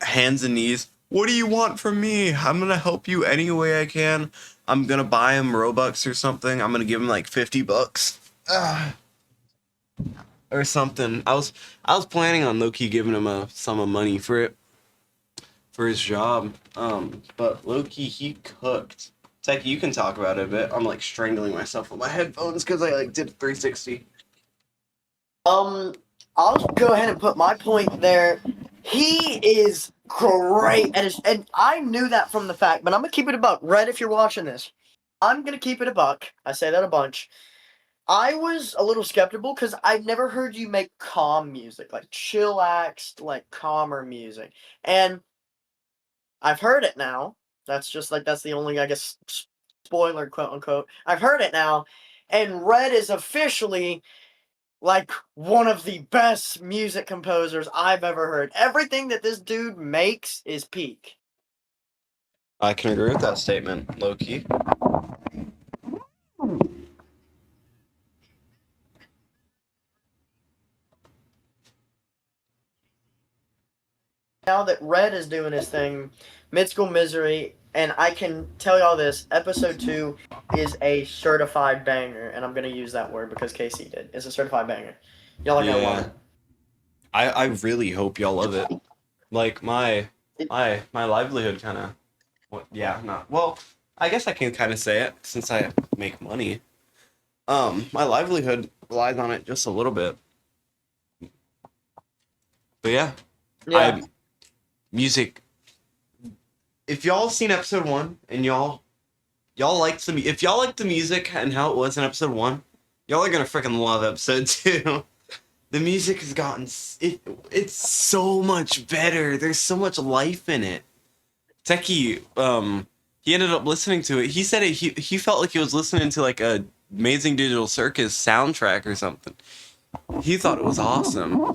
hands and knees. What do you want from me? I'm gonna help you any way I can. I'm gonna buy him Robux or something. I'm gonna give him like $50. Or something. I was planning on low-key giving him a sum of money for his job. But low-key he cooked. Techy, you can talk about it a bit. I'm like strangling myself with my headphones because I like did 360. I'll go ahead and put my point there. He is great at his, and I knew that from the fact, but I'm gonna keep it a buck. Red, if you're watching this, I'm gonna keep it a buck. I say that a bunch. I was a little skeptical because I've never heard you make calm music, like chillaxed, like calmer music, and I've heard it now. That's the only, I guess, spoiler, quote unquote. I've heard it now, and Red is officially like one of the best music composers I've ever heard. Everything that this dude makes is peak. I can agree with that statement, low-key. Now that Red is doing his thing, Mid School Misery, and I can tell y'all this, episode 2 is a certified banger, and I'm gonna use that word because KC did. It's a certified banger. Y'all are gonna love it. I really hope y'all love it. Like my livelihood kind of. Well, I guess I can kind of say it since I make money. My livelihood relies on it just a little bit. But yeah, Yeah. I music. If y'all seen episode 1 and y'all liked if y'all liked the music and how it was in episode 1, y'all are gonna freaking love episode 2. The music has gotten it's so much better. There's so much life in it. Techy, he ended up listening to it. He said he felt like he was listening to like a Amazing Digital Circus soundtrack or something. He thought it was awesome.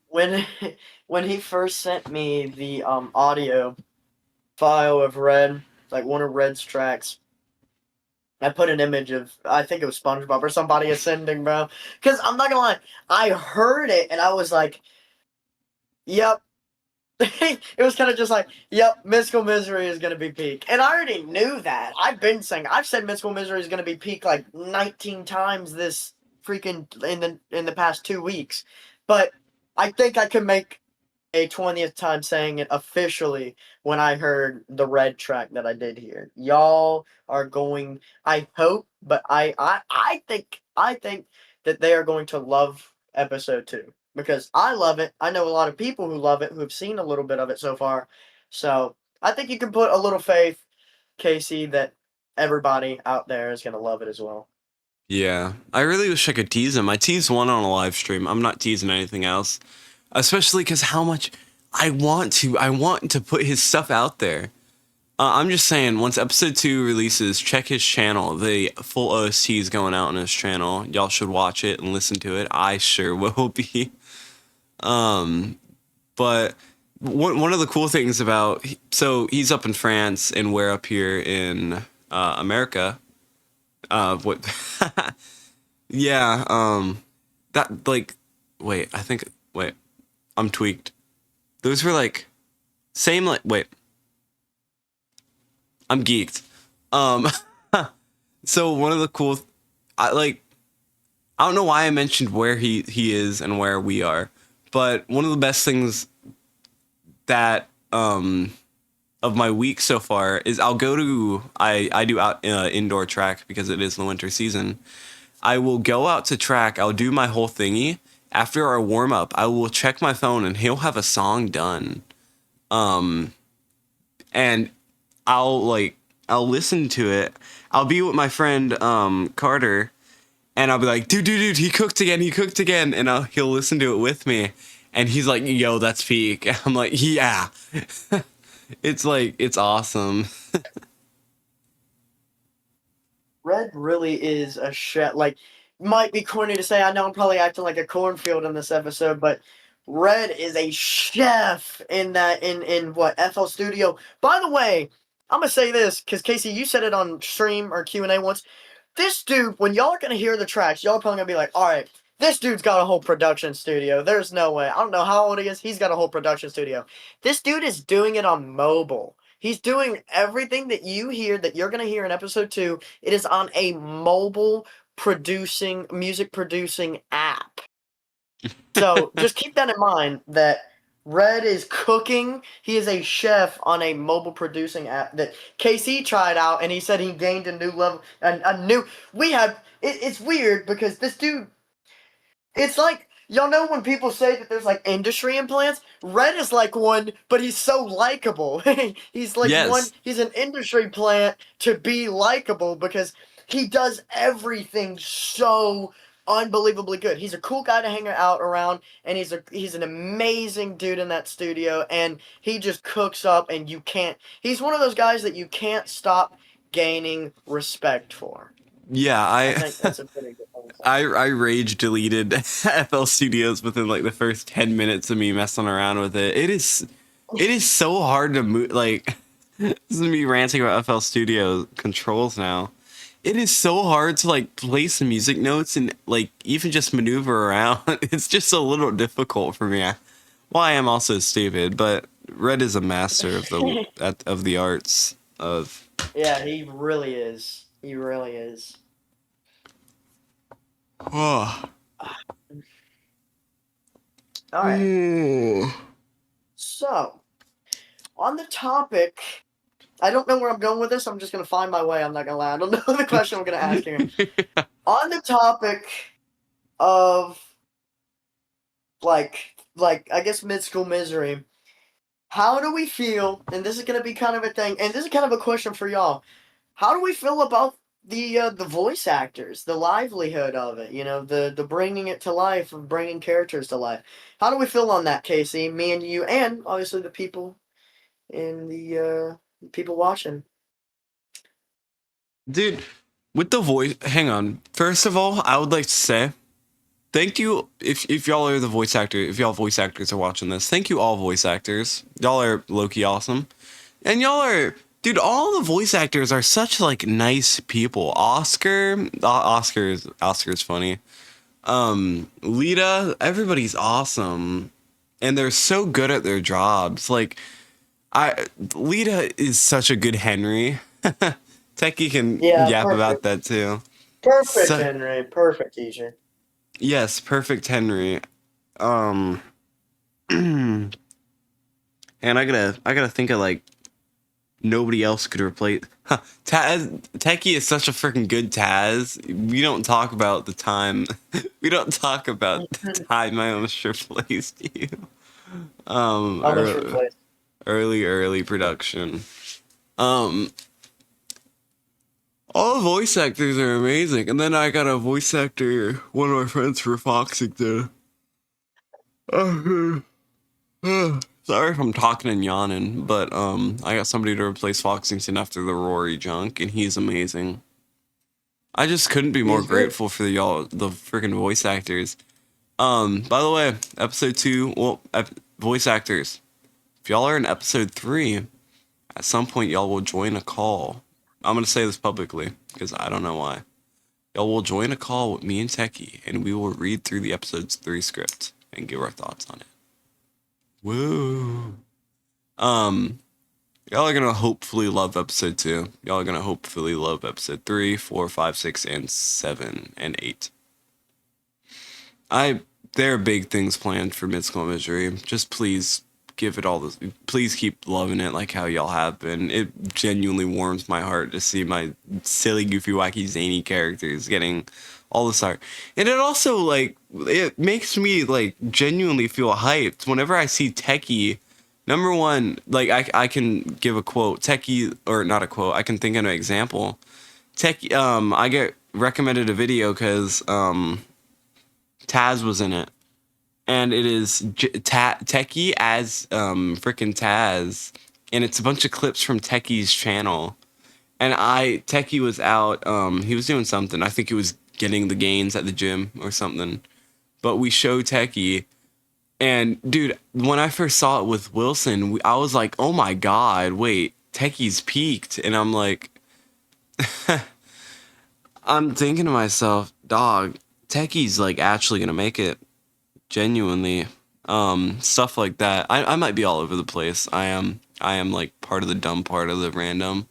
When when he first sent me the audio file of Red, like one of Red's tracks, I put an image of, I think it was SpongeBob or somebody ascending, bro. Because I'm not gonna lie, I heard it and I was like, yep. It was kind of just like, yep, Mystical Misery is gonna be peak. And I already knew that. I've said Mystical Misery is gonna be peak like 19 times this freaking in the past 2 weeks. But I think I could make a 20th time saying it officially when I heard the Red track that I did hear. Y'all are going, I hope, but I think that they are going to love episode 2 because I love it. I know a lot of people who love it who have seen a little bit of it so far. So, I think you can put a little faith, Casey, that everybody out there is going to love it as well. Yeah, I really wish I could tease him. I teased one on a live stream. I'm not teasing anything else, especially because how much I want to. I want to put his stuff out there. I'm just saying, once episode 2 releases, check his channel. The full OST is going out on his channel. Y'all should watch it and listen to it. I sure will be. But one of the cool things about so he's up in France and we're up here in America. What? Yeah. That like. Wait. I think. Wait. I'm tweaked. Those were like same like. Wait. I'm geeked. Um. So one of the cool. I like. I don't know why I mentioned where he is and where we are, but one of the best things that of my week so far is I'll go to I do out indoor track because it is the winter season. I will go out to track. I'll do my whole thingy. After our warm up, I will check my phone and he'll have a song done. And I'll listen to it. I'll be with my friend Carter, and I'll be like, dude, he cooked again, and he'll listen to it with me, and he's like, yo, that's peak. I'm like, yeah. It's awesome. Red really is a chef. Like, might be corny to say. I know I'm probably acting like a cornfield in this episode, but Red is a chef in that in what FL Studio. By the way, I'm gonna say this because Casey, you said it on stream or Q&A once. This dude, when y'all are gonna hear the tracks, y'all are probably gonna be like, all right, this dude's got a whole production studio. There's no way. I don't know how old he is. He's got a whole production studio. This dude is doing it on mobile. He's doing everything that you hear that you're gonna hear in episode 2. It is on a mobile producing music producing app. So just keep that in mind that Red is cooking. He is a chef on a mobile producing app that KC tried out, and he said he gained a new level. A new. We have. It's weird because this dude. It's like y'all know when people say that there's like industry implants. Red is like one, but he's so likable. He's like one. Yes. He's an industry plant to be likable because he does everything so unbelievably good. He's a cool guy to hang out around, and he's an amazing dude in that studio, and he just cooks up, and you can't. He's one of those guys that you can't stop gaining respect for. Yeah, I think that's a pretty good thing. I rage deleted FL Studios within like the first 10 minutes of me messing around with it. It is so hard to move like this is me ranting about FL Studio controls now. It is so hard to like place music notes and like even just maneuver around. It's just a little difficult for me. Well, I am also stupid, but Red is a master of the arts of. Yeah, he really is. He really is. Oh. All right. So, on the topic I don't know where I'm going with this. I'm just gonna find my way. I'm not gonna lie. I don't know the question I'm gonna ask here. On the topic of like I guess mid school misery. How do we feel? And this is gonna be kind of a thing, and this is kind of a question for y'all. How do we feel about the voice actors, the livelihood of it? You know, the bringing it to life, of bringing characters to life. How do we feel on that, Casey? Me and you, and obviously the people in the people watching. Dude, with the voice, hang on. First of all, I would like to say thank you if y'all are the voice actor, if y'all voice actors are watching this. Thank you all voice actors. Y'all are low-key awesome. And y'all are dude, all the voice actors are such like nice people. Oscar's funny. Lita, everybody's awesome. And they're so good at their jobs. Like Lita is such a good Henry. Techie can Yeah, yap about perfect, that too. perfect, So, Henry, perfect teacher. yes, perfect Henry. Um, and I gotta think of like nobody else could replace. Huh, Taz Techie is such a freaking good Taz. We don't talk about the time. We don't talk about the time I almost replaced you. Almost Early, replaced. early production. Um, all the voice actors are amazing, and then I got a voice actor, one of my friends for Foxington. Sorry if I'm talking and yawning, but I got somebody to replace Foxington after the Rory junk, and he's amazing. I just couldn't be more He's good. grateful for y'all, the freaking voice actors. By the way, episode 2, well, voice actors. If y'all are in episode 3, at some point y'all will join a call. I'm gonna say this publicly because I don't know why. Y'all will join a call with me and Techie, and we will read through the episode's 3 script and give our thoughts on it. Woo! Um, Y'all are gonna hopefully love episode 2. Y'all are gonna hopefully love episode 3, 4, 5, 6, and 7, and 8. I There are big things planned for Mid-School Misery. Just please give it all this. Please keep loving it like how y'all have been. It genuinely warms my heart to see my silly, goofy, wacky, zany characters getting all this art. And it also like it makes me like genuinely feel hyped whenever I see Techie. Number one, like I can give a quote. Techie, or not a quote. I can think of an example. Techie, I get recommended a video because Taz was in it, and it is Techie as freaking Taz, and it's a bunch of clips from Techie's channel. And Techie was out, he was doing something. I think he was getting the gains at the gym or something. But we show Techie, and dude, when I first saw it with Wilson, I was like, oh my god, wait, Techie's peaked, and I'm like, I'm thinking to myself, dog, Techie's like actually gonna make it. Genuinely, stuff like that. I might be all over the place. I am like part of the dumb part of the random,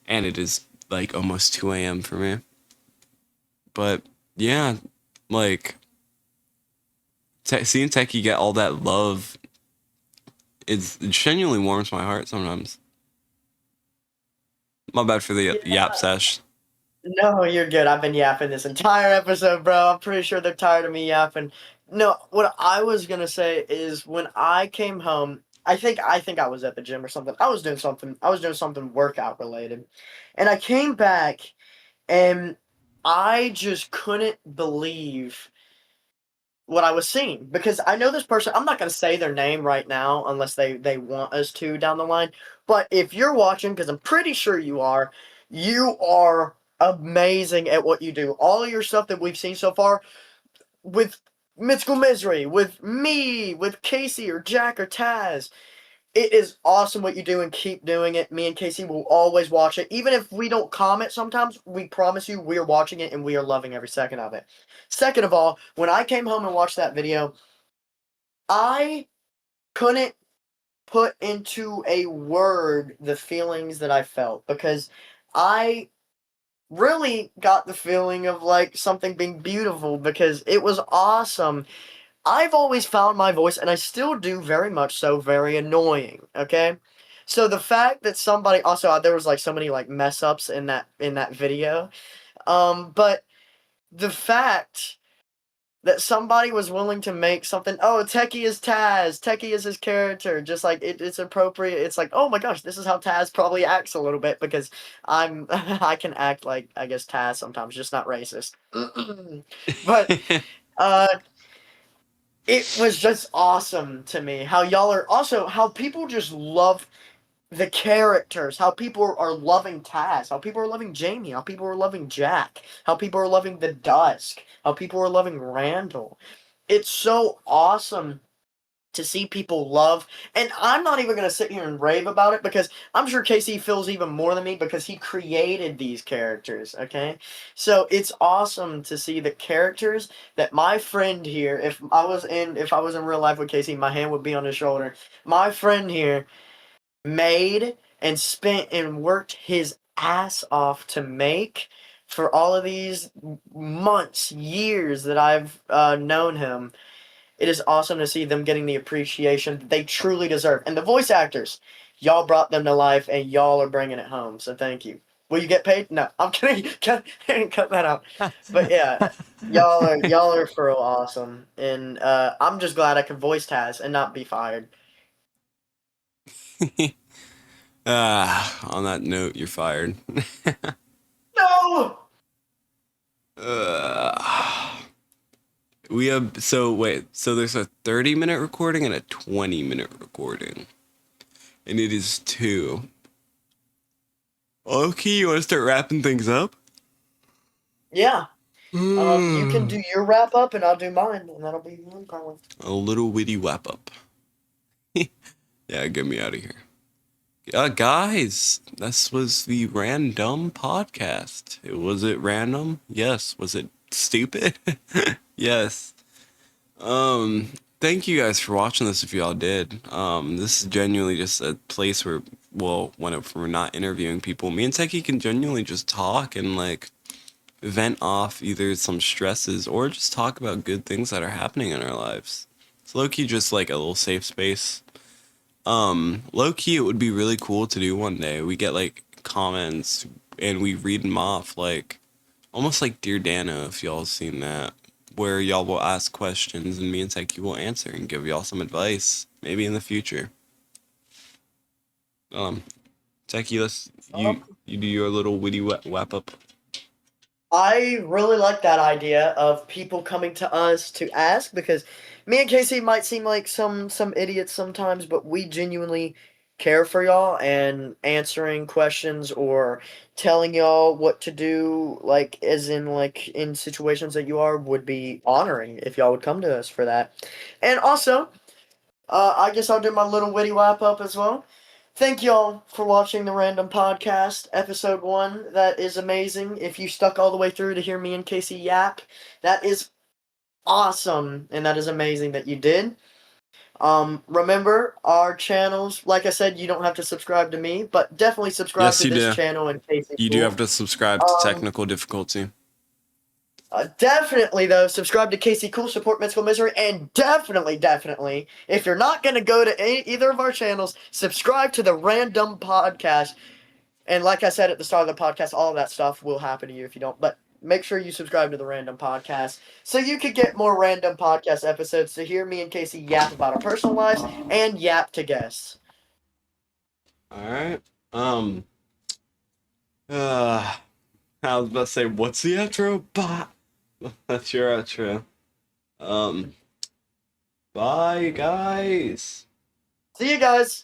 and it is like almost 2 a.m. for me. But yeah, like seeing Techie get all that love, it genuinely warms my heart sometimes. My bad for the Yeah. yap sesh. No, you're good. I've been yapping this entire episode, bro. I'm pretty sure they're tired of me yapping. No, what I was gonna say is when I came home, I think I was at the gym or something. I was doing something. I was doing something workout related, and I came back and I just couldn't believe what I was seeing because I know this person. I'm not gonna say their name right now unless they want us to down the line. But if you're watching, because I'm pretty sure you are amazing at what you do. All of your stuff that we've seen so far with Mythical Misery, with me, with Casey or Jack or Taz. It is awesome what you do and keep doing it. Me and Casey will always watch it. Even if we don't comment sometimes, we promise you we are watching it and we are loving every second of it. Second of all, when I came home and watched that video, I couldn't put into a word the feelings that I felt because I really got the feeling of like something being beautiful because it was awesome. I've always found my voice, and I still do very much so, very annoying, okay? So the fact that somebody also there was like so many like mess ups in that video, but the fact that somebody was willing to make something. Oh, Techy is Taz. Techy is his character. Just like it's appropriate. It's like, oh my gosh, this is how Taz probably acts a little bit because I'm I can act like I guess Taz sometimes, just not racist. But uh, it was just awesome to me how y'all are also how people just love the characters, how people are loving Taz, how people are loving Jamie, how people are loving Jack, how people are loving the Dusk, how people are loving Randall. It's so awesome to see people love, and I'm not even going to sit here and rave about it because I'm sure KC feels even more than me because he created these characters, okay? So it's awesome to see the characters that my friend here, if I was in real life with KC, my hand would be on his shoulder. My friend here made and spent and worked his ass off to make for all of these months, years that I've known him. It is awesome to see them getting the appreciation they truly deserve. And the voice actors, y'all brought them to life and y'all are bringing it home. So thank you. Will you get paid? No, I'm kidding. Cut that out. But yeah, y'all are for real awesome. And I'm just glad I could voice Taz and not be fired. On that note, you're fired. No! uh, we have so wait, so there's a 30-minute recording and a 20-minute recording, and it is 2. Okay, you want to start wrapping things up? Yeah. You can do your wrap up and I'll do mine, and that'll be probably. A little witty wrap up. Yeah, get me out of here. Guys, this was the random podcast. Was it random? Yes. Was it stupid? Yes. Thank you guys for watching this if y'all did. This is genuinely just a place where, well, if we're not interviewing people, me and Techy can genuinely just talk and like vent off either some stresses or just talk about good things that are happening in our lives. It's low-key just like a little safe space. Low-key it would be really cool to do one day. We get like comments and we read them off like almost like Dear Dana, if y'all have seen that, where y'all will ask questions and me and Techy will answer and give y'all some advice maybe in the future. Techy, you do your little witty wrap up. I really like that idea of people coming to us to ask because me and Casey might seem like some idiots sometimes, but we genuinely care for y'all and answering questions or telling y'all what to do, like as in like in situations that you are would be honoring if y'all would come to us for that. And also, I guess I'll do my little witty wrap up as well. Thank y'all for watching the Random Podcast, episode 1. That is amazing. If you stuck all the way through to hear me and Casey yap, that is awesome, and that is amazing that you did. Remember our channels. Like I said, you don't have to subscribe to me, but definitely subscribe Yes, to you this do. channel and Casey. You do have to subscribe to technical difficulty. Definitely, though, subscribe to KC Cool, support Mythical Misery, and definitely, if you're not going to go to either of our channels, subscribe to the Random Podcast. And like I said at the start of the podcast, all of that stuff will happen to you if you don't. But make sure you subscribe to the Random Podcast so you could get more Random Podcast episodes to hear me and Casey yap about our personal lives and yap to guests. All right. I was about to say, what's the outro? Bah. That's your outro. Bye, guys. See you guys.